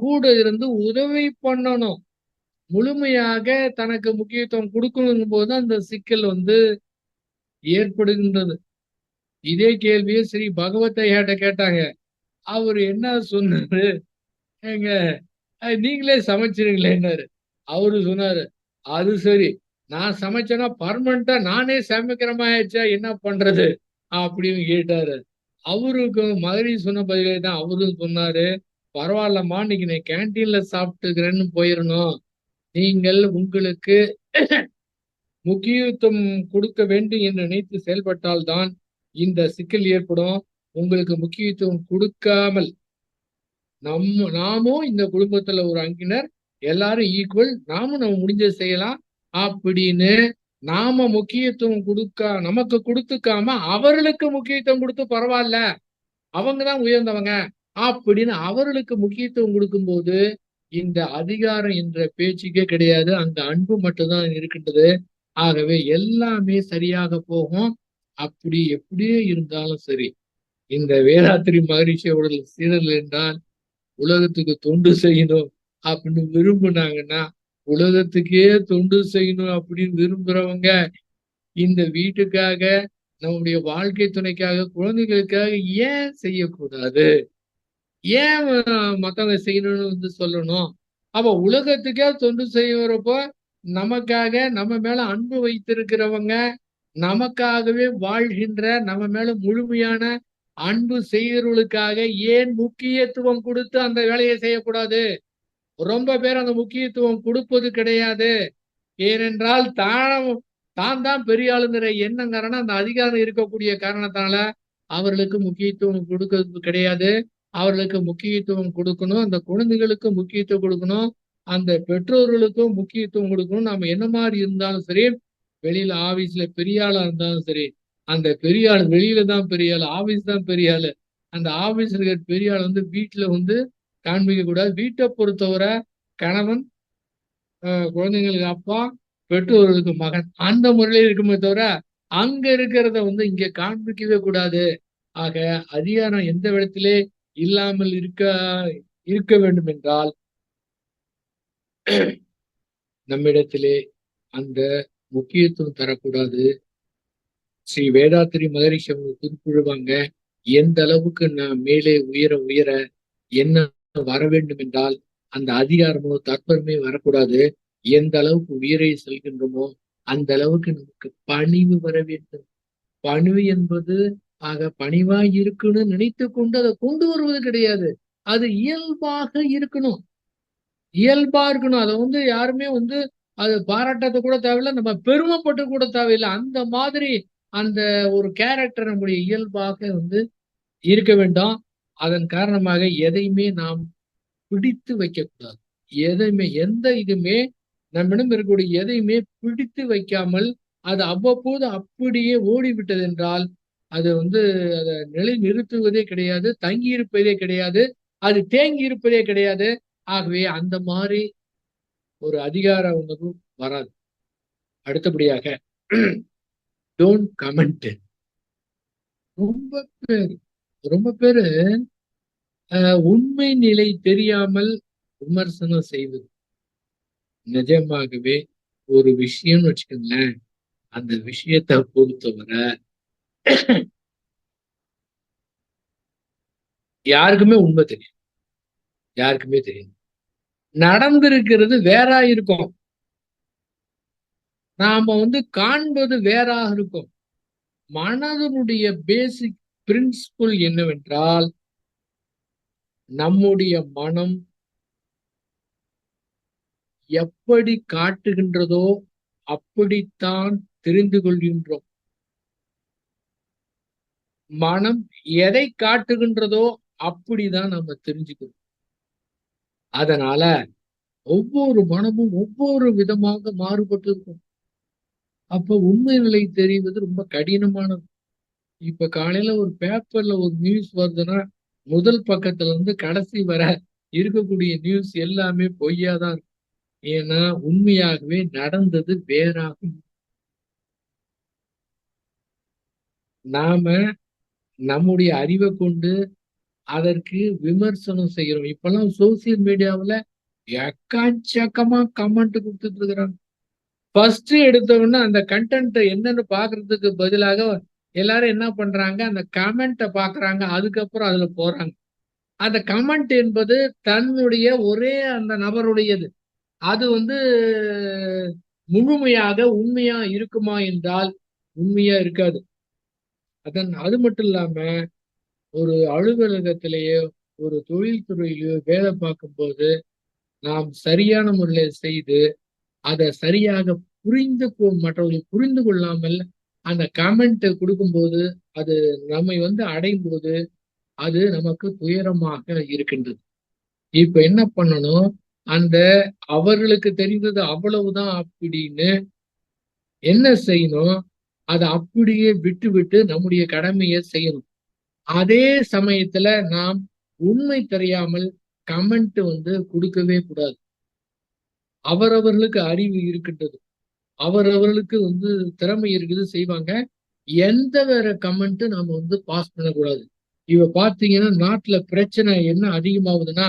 கூட இருந்து உதவி பண்ணணும். முழுமையாக தனக்கு முக்கியத்துவம் கொடுக்கணுங்கும் போது அந்த சிக்கல் ஏற்படுகின்றது. இதே கேள்வியை ஸ்ரீ பகவத் ஐயாட்ட கேட்டாங்க. அவரு என்ன சொன்னாரு? ஏங்க நீங்களே சமைச்சிருங்களேன்னாரு. அவரு சொன்னாரு, அது சரி, நான் சமைச்சேன்னா பர்மனண்டா நானே சமைக்கிற மாதிரி ஆயிடுச்சா, என்ன பண்றது அப்படின்னு கேட்டாரு. அவருக்கு மகரி சொன்ன பதிலே தான் அவரும் சொன்னாரு. பரவாயில்லம்மா, இன்னைக்கு நான் கேன்டீன்ல சாப்பிட்டுக்கிறேன்னு போயிடணும். நீங்கள் உங்களுக்கு முக்கியத்துவம் கொடுக்க வேண்டும் என்று நினைத்து செயல்பட்டால்தான் இந்த சிக்கல் ஏற்படும். உங்களுக்கு முக்கியத்துவம் கொடுக்காமல் நாமும் இந்த குடும்பத்துல ஒரு அங்கினர், எல்லாரும் ஈக்குவல், நாமும் நம்ம முடிஞ்சதை செய்யலாம் அப்படின்னு நாம முக்கியத்துவம் நமக்கு கொடுத்துக்காம அவர்களுக்கு முக்கியத்துவம் கொடுத்து பரவாயில்ல, அவங்கதான் உயர்ந்தவங்க அப்படின்னு அவர்களுக்கு முக்கியத்துவம் கொடுக்கும்போது இந்த அதிகாரம் என்ற பேச்சுக்கே கிடையாது. அந்த அன்பு மட்டும்தான் இருக்கின்றது. ஆகவே எல்லாமே சரியாக போகும். அப்படி எப்படியே இருந்தாலும் சரி, இந்த வேதாத்திரி மகரிஷி அவர்கள் சீடர்கள் என்றால் உலகத்துக்கு தொண்டு செய்யணும் அப்படின்னு விரும்புனாங்கன்னா, உலகத்துக்கே தொண்டு செய்யணும் அப்படின்னு விரும்புறவங்க இந்த வீட்டுக்காக, நம்முடைய வாழ்க்கை துணைக்காக, குழந்தைகளுக்காக ஏன் செய்யக்கூடாது? ஏன் மத்தவங்க செய்யணும்னு சொல்லணும்? அப்ப உலகத்துக்கே தொண்டு செய்யறப்போ நமக்காக, நம்ம மேல அன்பு வைத்திருக்கிறவங்க, நமக்காகவே வாழ்கின்ற, நம்ம மேல முழுமையான அன்பு செய்கிறவர்களுக்காக ஏன் முக்கியத்துவம் கொடுத்து அந்த வேலையை செய்யக்கூடாது? ரொம்ப பேர் அந்த முக்கியத்துவம் கொடுப்பது கிடையாது. ஏனென்றால் தான் தான் பெரிய ஆளுங்கிற எண்ணம் காரணம், அந்த அதிகாரம் இருக்கக்கூடிய காரணத்தால அவர்களுக்கு முக்கியத்துவம் கொடுக்கிறது கிடையாது. அவர்களுக்கு முக்கியத்துவம் கொடுக்கணும். அந்த குழந்தைகளுக்கு முக்கியத்துவம் கொடுக்கணும். அந்த பெற்றோர்களுக்கும் முக்கியத்துவம் கொடுக்கணும். நாம என்ன மாதிரி இருந்தாலும் சரி, வெளியில ஆபீஸ்ல பெரிய ஆளா இருந்தாலும் சரி, அந்த பெரிய ஆள் வெளியில தான் பெரிய ஆள், ஆபீஸ் தான் பெரிய ஆளு. அந்த ஆபீஸ்ல இருக்கிற பெரிய ஆள் வீட்டுல காண்பிக்க கூடாது. வீட்டை பொறுத்தவரை கணவன், குழந்தைங்களுக்கு அப்பா, பெற்றோர்களுக்கு மகன், அந்த முறையில இருக்குமே தவிர அங்க இருக்கிறத இங்க காண்பிக்கவே கூடாது. ஆக அதிகாரம் எந்த விதத்திலே இல்லாமல் இருக்க வேண்டும் என்றால் நம்மிடத்திலே அந்த முக்கியத்துவம் தரக்கூடாது. ஸ்ரீ வேதாத்திரி மகரிஷி அவங்க குறிப்பிடுவாங்க, எந்த அளவுக்கு நான் மேலே உயர உயர என்ன வர வேண்டும் என்றால் அந்த அதிகாரமோ தற்பெருமை வரக்கூடாது. எந்த அளவுக்கு உயிரை செல்கின்றோமோ அந்த அளவுக்கு நமக்கு பணிவு வர வேண்டும். பணிவு என்பது பணிவாய் இருக்கணும்னு நினைத்து கொண்டு அதை கொண்டு வருவது கிடையாது. அது இயல்பாக இருக்கணும். இயல்பா இருக்கணும். அதை யாருமே அது பாராட்டத்தை கூட தேவையில்லை, நம்ம பெருமைப்பட்டு கூட தேவையில்லை. அந்த மாதிரி அந்த ஒரு கேரக்டர் நம்முடைய இயல்பாக இருக்க வேண்டும். அதன் காரணமாக எதையுமே நாம் பிடித்து வைக்கக்கூடாது. எதையுமே எந்த இதுமே நம்மிடம் இருக்கக்கூடிய எதையுமே பிடித்து வைக்காமல் அது அவ்வப்போது அப்படியே ஓடிவிட்டது என்றால் அது அதை நிலை நிறுத்துவதே கிடையாது, தங்கி இருப்பதே கிடையாது, அது தேங்கி இருப்பதே கிடையாது. ஆகவே அந்த மாதிரி ஒரு அதிகார உணர்வு வராது. அடுத்தபடியாக டோன்ட் கமெண்ட். ரொம்ப பேர் ரொம்ப பேரு உண்மை நிலை தெரியாமல் விமர்சனம் செய்வது. நிஜமாகவே ஒரு விஷயம்னு வச்சுக்கோங்களேன், அந்த விஷயத்தை பொறுத்தவரை யாருக்குமே உண்மை தெரியும், யாருக்குமே தெரியும். நடந்திருக்கிறது வேறா இருக்கும், நாம காண்பது வேறாக இருக்கும். மனதனுடைய பேசிக் பிரின்சிபிள் என்னவென்றால், நம்முடைய மனம் எப்படி காட்டுகின்றதோ அப்படித்தான் தெரிந்து கொள்கின்றோம். மனம் எதை காட்டுகின்றதோ அப்படிதான் நம்ம தெரிஞ்சுக்கணும். அதனால ஒவ்வொரு மனமும் ஒவ்வொரு விதமாக மாறுபட்டு இருக்கும். அப்ப உண்மை நிலை தெரிவது ரொம்ப கடினமானது. இப்ப காலையில ஒரு பேப்பர்ல ஒரு நியூஸ் வருதுன்னா முதல் பக்கத்துல கடைசி வர இருக்கக்கூடிய நியூஸ் எல்லாமே பொய்யாதான் இருக்கும். ஏன்னா உண்மையாகவே நடந்தது வேறாகும். நாம நம்முடைய அறிவை கொண்டு அதற்கு விமர்சனம் செய்யறோம். இப்பெல்லாம் சோசியல் மீடியாவுல எக்கச்சக்கமா கமெண்ட் கொடுத்துட்டு இருக்கிறாங்க. ஃபர்ஸ்ட் எடுத்தவொடனே அந்த கண்டென்ட் என்னன்னு பாக்குறதுக்கு பதிலாக எல்லாரும் என்ன பண்றாங்க, அந்த கமெண்ட்டை பாக்குறாங்க, அதுக்கப்புறம் அதுல போறாங்க. அந்த கமெண்ட் என்பது தன்னுடைய ஒரே அந்த நபருடையது. அது முழுமையாக உண்மையா இருக்குமா என்றால் உண்மையா இருக்காது. அது மட்டும் இல்லாம ஒரு அலுவலகத்திலேயோ ஒரு தொழில்துறையிலேயோ வேலை பார்க்கும்போது நாம் சரியான முறையில் செய்து அதை சரியாக மற்றவர்கள் புரிந்து கொள்ளாமல் அந்த கமெண்ட் கொடுக்கும்போது அது நம்மை அடையும் போது அது நமக்கு துயரமாக இருக்கின்றது. இப்ப என்ன பண்ணணும், அந்த அவர்களுக்கு தெரிந்தது அவ்வளவுதான் அப்படின்னு என்ன செய்யணும், அதை அப்படியே விட்டு விட்டு நம்முடைய கடமையை செய்யணும். அதே சமயத்துல நாம் உண்மை தெரியாமல் கமெண்ட் கொடுக்கவே கூடாது. அவரவர்களுக்கு அறிவு இருக்கின்றது, அவரவர்களுக்கு திறமை இருக்குது, செய்வாங்க. எந்த வேற கமெண்ட் நாம பாஸ் பண்ணக்கூடாது. இவ பாத்தீங்கன்னா நாட்டுல பிரச்சனை என்ன அதிகமாகுதுன்னா,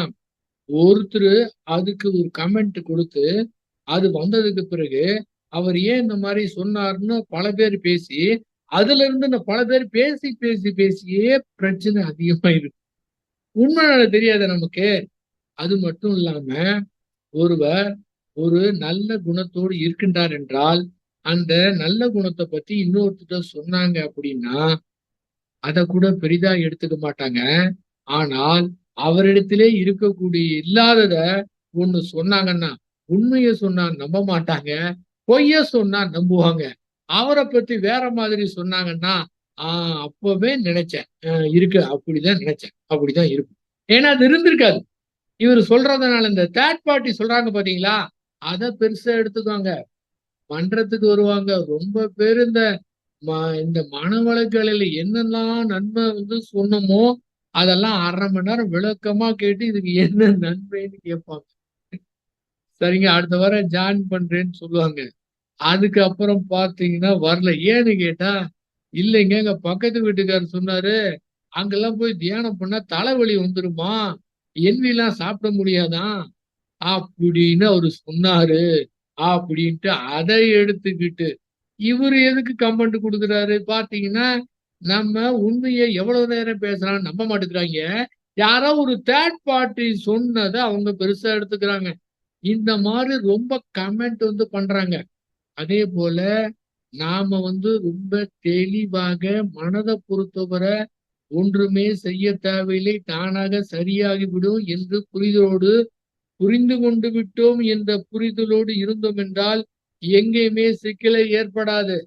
ஒருத்தர் அதுக்கு ஒரு கமெண்ட் கொடுத்து அது வந்ததுக்கு பிறகு அவர் ஏன் இந்த மாதிரி சொன்னார்னு பல பேர் பேசி, அதுல இருந்து இந்த பல பேர் பேசி பேசி பேசியே பிரச்சனை அதிகமா இருக்கு. உண்மை தெரியாத நமக்கு. அது மட்டும் இல்லாம ஒருவர் ஒரு நல்ல குணத்தோடு இருக்கின்றார் என்றால் அந்த நல்ல குணத்தை பத்தி இன்னொருத்தர் சொன்னாங்க அப்படின்னா அதை கூட பெரிதா எடுத்துக்க மாட்டாங்க. ஆனால் அவரிடத்திலே இருக்கக்கூடிய இல்லாதத ஒண்ணு சொன்னாங்கன்னா, உண்மையை சொன்னா நம்ப மாட்டாங்க, பொய்ய சொன்னா நம்புவாங்க. அவரை பத்தி வேற மாதிரி சொன்னாங்கன்னா அப்பவே நினைச்சேன், இருக்கு, அப்படிதான் நினைச்சேன், அப்படிதான் இருக்கும். ஏன்னா அது இருந்திருக்காது. இவர் சொல்றதுனால இந்த தேர்ட் பார்ட்டி சொல்றாங்க பாத்தீங்களா, அதை பெருசா எடுத்துக்குவாங்க, மன்றத்துக்கு வருவாங்க. ரொம்ப பேர் இந்த மன வழக்குகளில் என்னெல்லாம் நன்மை சொன்னமோ அதெல்லாம் 1/2 மணி நேரம் விளக்கமா கேட்டு இதுக்கு என்ன நன்மைன்னு கேட்பாங்க. சரிங்க, அடுத்த வாரம் ஜாயின் பண்றேன்னு சொல்லுவாங்க. அதுக்கப்புறம் பாத்தீங்கன்னா வரல. ஏன்னு கேட்டா, இல்லைங்க எங்க பக்கத்து வீட்டுக்காரர் சொன்னாரு, அங்கெல்லாம் போய் தியானம் பண்ணா தலைவலி வந்துருமா, எல்லாம் சாப்பிட முடியாதான் அப்படின்னு அவரு சொன்னாரு அப்படின்ட்டு அதை எடுத்துக்கிட்டு இவரு எதுக்கு கமெண்ட் கொடுக்குறாரு பாத்தீங்கன்னா, நம்ம உண்மையை எவ்வளவு நேரம் பேசுறான்னு நம்ப மாட்டேங்கிறாங்க. யாரோ ஒரு தேர்ட் பார்ட்டி சொன்னதை அவங்க பெருசா எடுத்துக்கிறாங்க. இந்த மாதிரி ரொம்ப கமெண்ட் பண்றாங்க. அதே போல நாம ரொம்ப தெளிவாக மனதை பொறுத்தவரை ஒன்றுமே செய்ய தேவையில்லை, தானாக சரியாகிவிடும் என்று புரிந்து கொண்டு விட்டோம் என்ற புரிதலோடு இருந்தோம் என்றால் எங்கேயுமே சிக்கலை ஏற்படாது.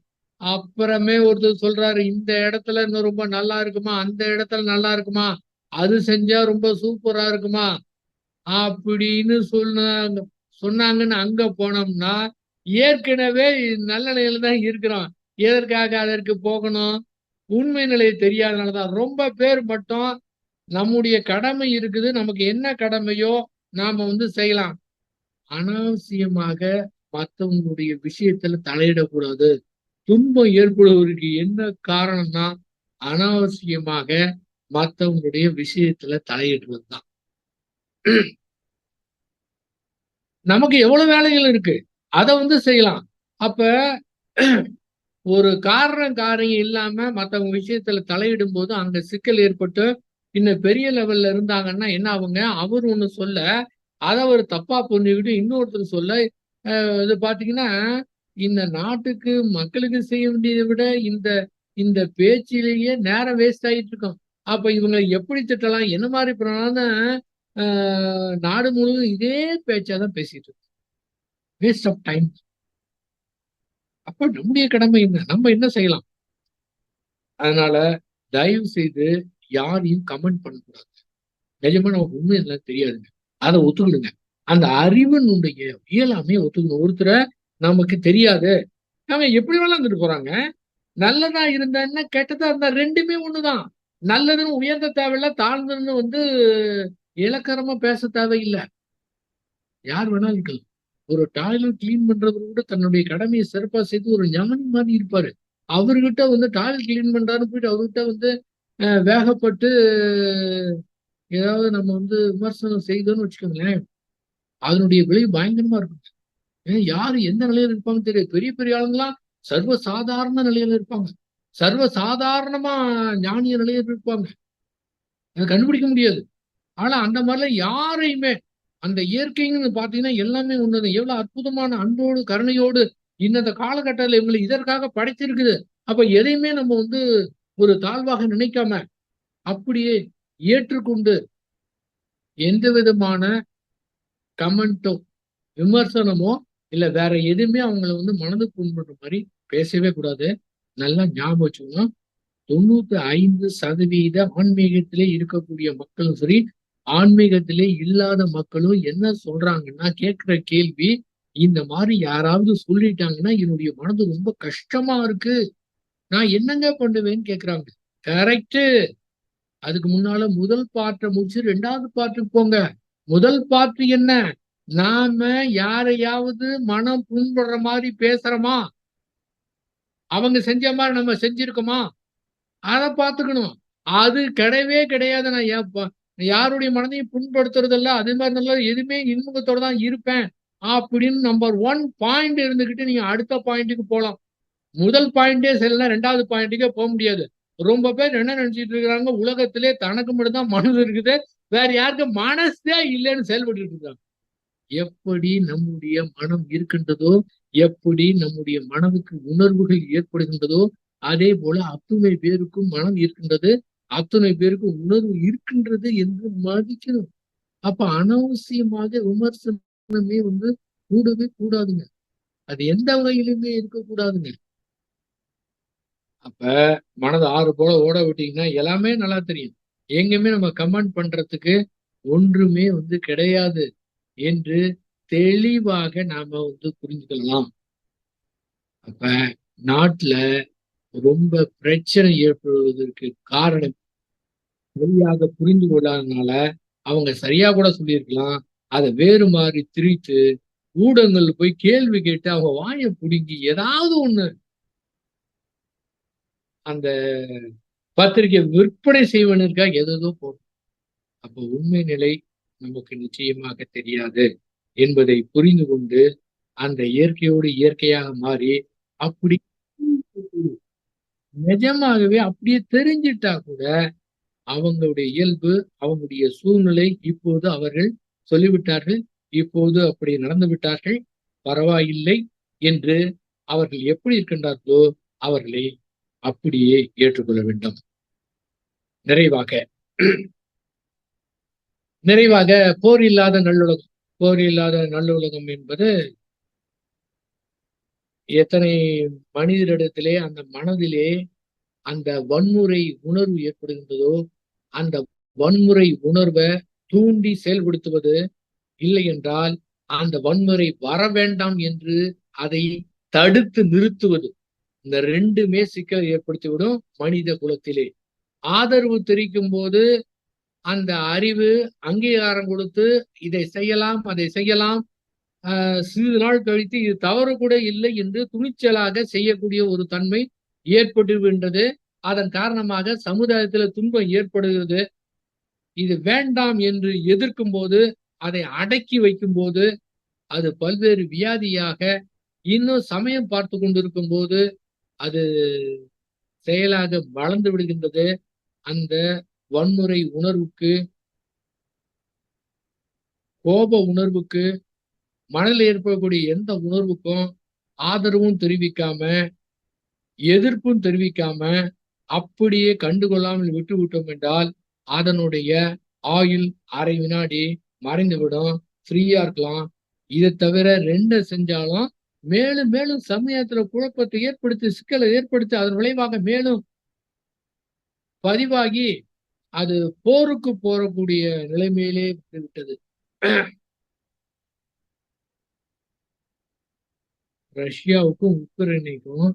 அப்புறமே ஒருத்தர் சொல்றாரு, இந்த இடத்துல இன்னும் ரொம்ப நல்லா இருக்குமா, அந்த இடத்துல நல்லா இருக்குமா, அது செஞ்சா ரொம்ப சூப்பரா இருக்குமா அப்படின்னு சொன்னாங்கன்னு அங்க போனோம்னா ஏற்கனவே நல்ல நிலையில தான் இருக்கிறோம். எதற்காக அதற்கு போகணும்? உண்மை நிலை தெரியாதனாலதான். ரொம்ப பேர் மட்டும் நம்முடைய கடமை இருக்குது, நமக்கு என்ன கடமையோ நாம செய்யலாம். அனாவசியமாக மற்றவங்களுடைய விஷயத்துல தலையிடக்கூடாது. துன்பம் ஏற்படுவதற்கு என்ன காரணம்னா அனாவசியமாக மற்றவங்களுடைய விஷயத்துல தலையிடுவதுதான். நமக்கு எவ்வளவு வேலைகள் இருக்கு, அதை செய்யலாம். அப்ப ஒரு காரியம் இல்லாம மற்றவங்க விஷயத்துல தலையிடும் போது அங்க சிக்கல் ஏற்பட்டு இன்னும் பெரிய லெவல்ல இருந்தாங்கன்னா என்ன ஆகுங்க, அவர் ஒண்ணு சொல்ல அதை அவர் தப்பா புரிஞ்சுக்கிட்டு இன்னொருத்தர் சொல்ல இது பாத்தீங்கன்னா இந்த நாட்டுக்கு மக்களுக்கு செய்ய வேண்டியதை விட இந்த இந்த பேச்சிலேயே நேரம் வேஸ்ட் ஆகிட்டு இருக்கோம். அப்ப இவங்களை எப்படி திட்டலாம், என்ன மாதிரி பண்ணலாம்னு நாடு முழுவதும் இதே பேச்சாதான் பேசிட்டு இருக்கு. Waste of time. அப்ப நம்முடைய கடமை என்ன, நம்ம என்ன செய்யலாம்? அதனால தயவு செய்து யாரையும் கமெண்ட் பண்ணக்கூடாது. நிஜமா நமக்கு உண்மை எல்லாம் தெரியாதுங்க, அதை ஒத்துக்கிடுங்க. அந்த அறிவனுடைய இயலாமே ஒத்துக்கணும். ஒருத்தரை நமக்கு தெரியாது, நாம எப்படி வேணாம் இருந்துட்டு போறாங்க. நல்லதா இருந்தா என்ன, கெட்டதா இருந்தா ரெண்டுமே ஒண்ணுதான். நல்லதுன்னு உயர்ந்த தேவையில்லை, தாழ்ந்துன்னு இலக்கரமா பேச தேவையில்லை. யார் வேணாலும் இருக்கலாம். ஒரு டாய்லெட் கிளீன் பண்றவர் கூட தன்னுடைய கடமையை சிறப்பா செய்து ஒரு ஞானி மாதிரி இருப்பாரு. அவர்கிட்ட டாய்லெட் கிளீன் பண்றாருன்னு போயிட்டு அவர்கிட்ட வேகப்பட்டு ஏதாவது நம்ம விமர்சனம் செய்தோம்னு வச்சுக்கோங்களேன், அதனுடைய விளைவு பயங்கரமா இருக்கும். யாரு எந்த நிலையில இருப்பாங்க தெரியாது. பெரிய பெரிய ஆளுங்களாம் சர்வ சாதாரண நிலையில இருப்பாங்க, சர்வ சாதாரணமா ஞானிய நிலையில இருப்பாங்க, அதை கண்டுபிடிக்க முடியாது. ஆனா அந்த மாதிரிலாம் யாரையுமே அந்த இயற்கைன்னு பாத்தீங்கன்னா எல்லாமே ஒண்ணுதான். எவ்வளவு அற்புதமான அன்போடு கருணையோடு இந்த காலகட்டத்தில் இவங்களை இதற்காக படைத்திருக்குது. அப்ப எதையுமே நம்ம ஒரு தாழ்வாக நினைக்காம அப்படியே ஏற்றுக்கொண்டு எந்த விதமான கமெண்டோ விமர்சனமோ இல்ல வேற எதுவுமே அவங்களை மனது புண்படுற மாதிரி பேசவே கூடாது. நல்லா ஞாபகம் வச்சுக்கணும். 95% ஆன்மீகத்திலே இருக்கக்கூடிய மக்களும் சரி, ஆன்மீகத்திலே இல்லாத மக்களும் என்ன சொல்றாங்கன்னா, கேட்கிற கேள்வி, இந்த மாதிரி யாராவது சொல்லிட்டாங்கன்னா என்னுடைய மனது ரொம்ப கஷ்டமா இருக்கு, நான் என்னங்க பண்ணுவேன்னு கேக்குறாங்க. கரெக்ட். அதுக்கு முன்னால முதல் பார்ட்டை முடிச்சு 2வது பார்ட்டுக்கு போங்க. முதல் பார்ட் என்ன, நாம யாரையாவது மனம் புண்படுற மாதிரி பேசுறோமா, அவங்க செஞ்ச மாதிரி நம்ம செஞ்சிருக்கோமா, அதை பார்த்துக்கணும். அது கிடையவே கிடையாது. நான் யாருடைய மனதையும் புண்படுத்துறதில்ல, அதே மாதிரி நல்லா எதுவுமே இன்முகத்தோட தான் இருப்பேன் அப்படின்னு நம்பர் 1 பாயிண்ட் இருந்துகிட்டு நீங்க அடுத்த பாயிண்ட்டுக்கு போகலாம். முதல் பாயிண்டே செல்லலாம், 2வது பாயிண்ட்டுக்கே போக முடியாது. ரொம்ப பேர் என்ன நினைச்சிட்டு இருக்கிறாங்க, உலகத்திலே தனக்கு மட்டும்தான் மனது இருக்குது, வேற யாருக்கும் மனசே இல்லைன்னு செயல்பட்டு இருக்காங்க. எப்படி நம்முடைய மனம் இருக்கின்றதோ, எப்படி நம்முடைய மனதுக்கு உணர்வுகள் ஏற்படுகின்றதோ, அதே போல அத்துணை பேருக்கும் மனம் இருக்கின்றது, அத்துணை பேருக்கும் உணர்வு இருக்கின்றது என்று மதிக்கணும். அப்ப அனாவசியமாக விமர்சனமே கூடவே கூடாதுங்க. அது எந்த வகையிலுமே இருக்கக்கூடாதுங்க. அப்ப மனது ஆறு போல ஓட விட்டீங்கன்னா எல்லாமே நல்லா தெரியும். எங்கேயுமே நம்ம கமெண்ட் பண்றதுக்கு ஒன்றுமே கிடையாது என்று தெளிவாக நாம புரிஞ்சுக்கலாம். அப்ப நாட்டுல ரொம்ப பிரச்சனை ஏற்படுவதற்கு காரணம் சரியாக புரிந்து கொள்ளாதனால, அவங்க சரியா கூட சொல்லியிருக்கலாம், அதை வேறு மாதிரி திரித்து ஊடகங்கள்ல போய் கேள்வி கேட்டு அவங்க வாயை பிடுங்கி ஏதாவது ஒண்ணு அந்த பத்திரிகை விற்பனை செய்வதற்காக ஏதோ போடும். அப்ப உண்மை நிலை நமக்கு நிச்சயமாக தெரியாது என்பதை புரிந்து கொண்டு அந்த இயற்கையோடு இயற்கையாக மாறி அப்படி நிஜமாகவே அப்படியே தெரிஞ்சிட்டா கூட அவங்களுடைய இயல்பு, அவங்களுடைய சூழ்நிலை, இப்போது அவர்கள் சொல்லிவிட்டார்கள், இப்போது அப்படி நடந்து விட்டார்கள், பரவாயில்லை என்று அவர்கள் எப்படி இருக்கின்றார்களோ அவர்களை அப்படியே ஏற்றுக்கொள்ள வேண்டும். நிறைவாக போர் இல்லாத நல்லுலகம். போர் இல்லாத நல்லுலகம் என்பது எத்தனை மனிதரிடத்திலே அந்த மனதிலே அந்த வன்முறை உணர்வு ஏற்படுகின்றதோ அந்த வன்முறை உணர்வை தூண்டி செயல்படுத்துவது, இல்லை என்றால் அந்த வன்முறை வர வேண்டாம் என்று அதை தடுத்து நிறுத்துவது. இந்த ரெண்டுமே சிக்கல் ஏற்படுத்திவிடும் மனித குலத்திலே. ஆதரவு தெரிவிக்கும் போது அந்த அறிவு அங்கீகாரம் கொடுத்து இதை செய்யலாம் அதை செய்யலாம், சிறிது நாள் கழித்து இது தவறு கூட இல்லை என்று துணிச்சலாக செய்யக்கூடிய ஒரு தன்மை ஏற்பட்டுகின்றது. அதன் காரணமாக சமுதாயத்தில் துன்பம் ஏற்படுகிறது. இது வேண்டாம் என்று எதிர்க்கும் போது, அதை அடக்கி வைக்கும் போது, அது பல்வேறு வியாதியாக இன்னும் சமயம் பார்த்து கொண்டிருக்கும் போது அது செயலாக வளர்ந்து விடுகின்றது. அந்த வன்முறை உணர்வுக்கு, கோப உணர்வுக்கு, மனதில் ஏற்படக்கூடிய எந்த உணர்வுக்கும் ஆதரவும் தெரிவிக்காம, எதிர்ப்பும் தெரிவிக்காம, அப்படியே கண்டுகொள்ளாமல் விட்டு விட்டோம் என்றால் அதனுடைய ஆயுள் அரை வினாடி மறைந்துவிடும். ஃப்ரீயா இருக்கலாம். இதை தவிர ரெண்டு செஞ்சாலும் மேலும் மேலும் சமயத்துல குழப்பத்தை ஏற்படுத்தி, சிக்கலை ஏற்படுத்தி, அதன் விளைவாக மேலும் பதிவாகி அது போருக்கு போறக்கூடிய நிலைமையிலே விட்டது. ரஷ்யாவுக்கும் உக்ரைனுக்கும்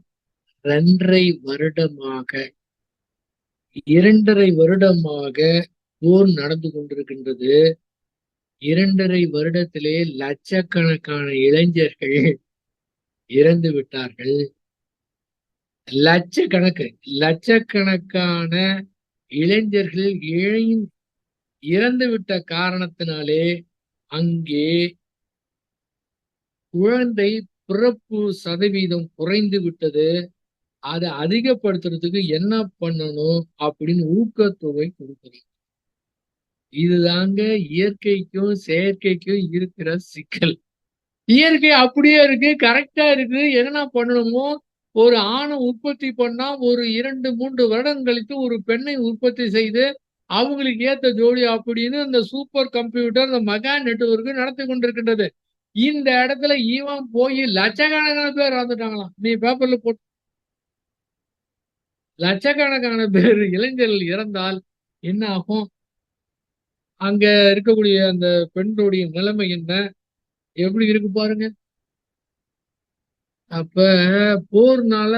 2.5 வருடமாக போர் நடந்து கொண்டிருக்கின்றது. 2.5 வருடத்திலே லட்சக்கணக்கான இளைஞர்கள் இறந்து விட்டார்கள். லட்சக்கணக்கான இளைஞர்கள் இறந்துவிட்ட காரணத்தினாலே அங்கே குழந்தை பிறப்பு சதவீதம் குறைந்து விட்டது. அதை அதிகப்படுத்துறதுக்கு என்ன பண்ணணும் அப்படின்னு ஊக்கத்தொகை கொடுக்கணும். இதுதாங்க இயற்கைக்கும் செயற்கைக்கும் இருக்கிற சிக்கல். இயற்கை அப்படியே இருக்கு, கரெக்டா இருக்கு. என்ன பண்ணணுமோ ஒரு ஆணை உற்பத்தி பண்ணா ஒரு 2-3 வருடம் கழித்து ஒரு பெண்ணை உற்பத்தி செய்து அவங்களுக்கு ஏத்த ஜோடி அப்படின்னு இந்த சூப்பர் கம்ப்யூட்டர், இந்த மெகா நெட்வொர்க் நடத்தி கொண்டிருக்கின்றது. இந்த இடத்துல இவன் போய் லட்சக்கணக்கான பேர் இறந்துட்டாங்களாம். நீ பேப்பர்ல போட்டு லட்சக்கணக்கான பேர் இளைஞர்கள் இறந்தால் என்ன ஆகும்? அங்க இருக்கக்கூடிய அந்த பெண்களுடைய நிலைமை என்ன, எப்படி இருக்கு பாருங்க. அப்ப போர்னால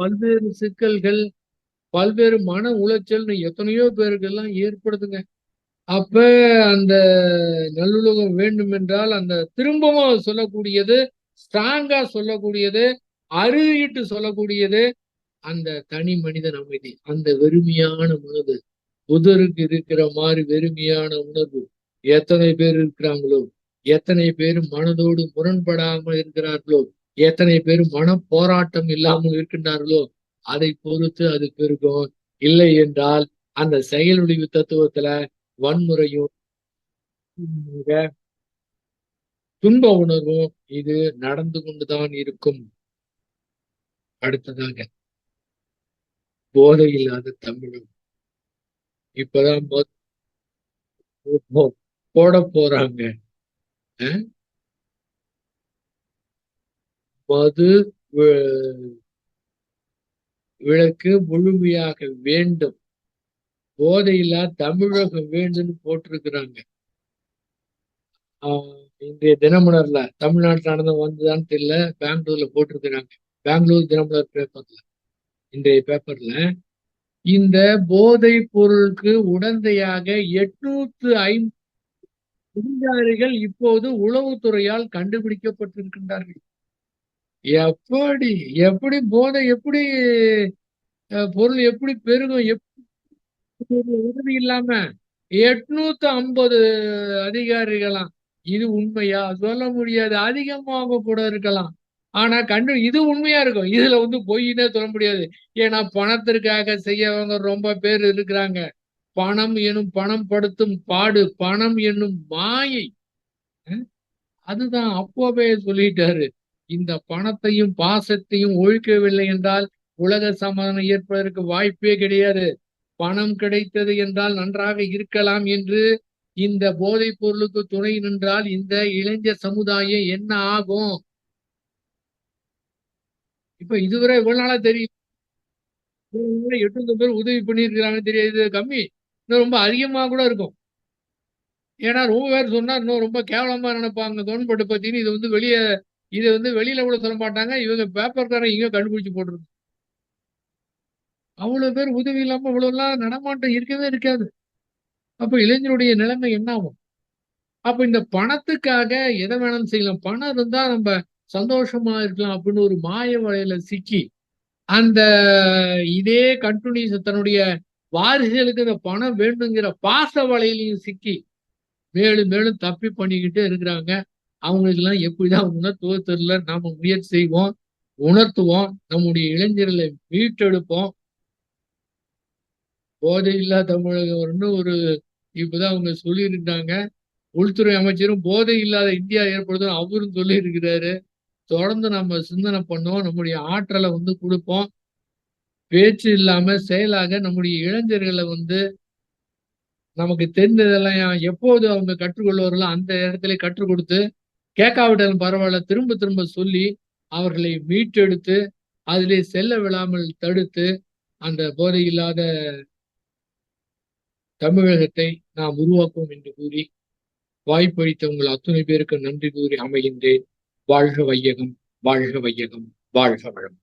பல்வேறு சிக்கல்கள், பல்வேறு மன உளைச்சல் எத்தனையோ பேருக்கு எல்லாம் ஏற்படுதுங்க. அப்ப அந்த நல்லுலகம் வேண்டும் என்றால் அந்த திரும்பவும் சொல்லக்கூடியது, ஸ்ட்ராங்கா சொல்லக்கூடியது, அறுதிட்டு சொல்லக்கூடியது அந்த தனி மனிதன் அமைதி. அந்த வெறுமையான மனது, புதருக்கு இருக்கிற மாதிரி வெறுமையான உணர்வு எத்தனை பேர் இருக்கிறாங்களோ, எத்தனை பேர் மனதோடு முரண்படாமல் இருக்கிறார்களோ, எத்தனை பேர் மன போராட்டம் இல்லாமல் இருக்கின்றார்களோ அதை பொறுத்து அது பெருகும். இல்லை என்றால் அந்த செயலொழிவு தத்துவத்துல வன்முறையும் துன்ப உணர்வும் இது நடந்து கொண்டுதான் இருக்கும். அடுத்ததாக போதை இல்லாத தமிழம். இப்பதான் போட போறாங்க. மது விளக்கு முழுமையாக வேண்டும், போதையில்லா தமிழகம் வேண்டும்னு போட்டிருக்கிறாங்க. இன்றைய தினமலர்ல தமிழ்நாட்டில் நடந்து வந்ததான்னு தெரியல, பெங்களூர்ல போட்டிருக்கிறாங்க. பெங்களூர் தினமலர் பேப்பர்ல, இன்றைய பேப்பர்ல இந்த போதை பொருளுக்கு உடந்தையாக 850 குடிகாரிகள் இப்போது உளவுத்துறையால் கண்டுபிடிக்கப்பட்டிருக்கின்றார்கள். எப்படி எப்படி போதை, எப்படி பொருள் எப்படி பெருகும், உறுதி இல்லாம 850 அதிகாரிகளாம். இது உண்மையா? சொல்ல முடியாது. அதிகமாக கூட இருக்கலாம். ஆனா இது உண்மையா இருக்கும். இதுல பொய்னே சொல்ல முடியாது. ஏன்னா பணத்திற்காக செய்யவங்க ரொம்ப பேர் இருக்கிறாங்க. பணம் எனும் பணம் படுத்தும் பாடு, பணம் என்னும் மாயை. அதுதான் அப்போவே சொல்லிட்டாரு. இந்த பணத்தையும் பாசத்தையும் ஒழிக்கவில்லை என்றால் உலக சமாதானம் ஏற்பதற்கு வாய்ப்பே கிடையாது. பணம் கிடைத்தது என்றால் நன்றாக இருக்கலாம் என்று இந்த போதைப் பொருளுக்கு துணை நின்றால் இந்த இளைஞர் சமுதாயம் என்ன ஆகும்? இப்ப இதுவரை இவ்வளவு நாளா தெரியும். 800 பேர் உதவி பண்ணியிருக்கிறாங்கன்னு தெரியாது, கம்மி. இன்னும் ரொம்ப அதிகமா கூட இருக்கும். ஏன்னா ரொம்ப பேர் சொன்னா இன்னும் ரொம்ப கேவலமா நினைப்பாங்க கவர்மெண்ட் பத்தின்னு. இது வந்து வெளியில கூட சொல்ல மாட்டாங்க. இவங்க பேப்பர்காரன் எங்கேயோ கண்டுபிடிச்சு போட்டுருக்கு. அவ்வளவு பேர் உதவி இல்லாம இவ்வளவு எல்லாம் நடமாட்டம் இருக்கவே இருக்காது. அப்ப இளைஞருடைய நிலைமை என்ன ஆகும்? அப்ப இந்த பணத்துக்காக எதை வேணாலும் செய்யலாம். பணம் இருந்தா நம்ம சந்தோஷமா இருக்கலாம் அப்படின்னு ஒரு மாய வலையில சிக்கி அந்த இதே கண்டினியூஸ் தன்னுடைய வாரிசுகளுக்கு இந்த பணம் வேண்டுங்கிற பாச வலையிலையும் சிக்கி மேலும் மேலும் தப்பி பண்ணிக்கிட்டே இருக்கிறாங்க. அவங்களுக்கு எல்லாம் எப்படிதான் உணர்த்துவோ தெரியல. நாம முயற்சி செய்வோம், உணர்த்துவோம், நம்முடைய இளைஞர்களை மீட்டெடுப்போம். போதையில்லா தமிழகம்னு இப்பதான் அவங்க சொல்லியிருக்காங்க. உள்துறை அமைச்சரும் போதை இல்லாத இந்தியா ஏற்படுத்தும் அவரும் சொல்லி இருக்கிறாரு. தொடர்ந்து நம்ம சிந்தனை பண்ணோம், நம்முடைய ஆற்றலை கொடுப்போம். பேச்சு இல்லாம செயலாக நம்முடைய இளைஞர்களை நமக்கு தெரிந்ததெல்லாம் எப்போது அவங்க கற்றுக்கொள்வார்களோ அந்த இடத்துல கற்றுக் கொடுத்து, கேட்காவிட்டாலும் பரவாயில்ல திரும்ப திரும்ப சொல்லி அவர்களை மீட்டெடுத்து அதிலே செல்ல விடாமல் தடுத்து அந்த போதை இல்லாத தமிழகத்தை நாம் உருவாக்குவோம் என்று கூறி வாய்ப்பளித்த உங்கள் அத்துணை பேருக்கு நன்றி கூறி அமைகின்றேன். வாழ்க வையகம், வாழ்க வையகம், வாழ்க வளம்.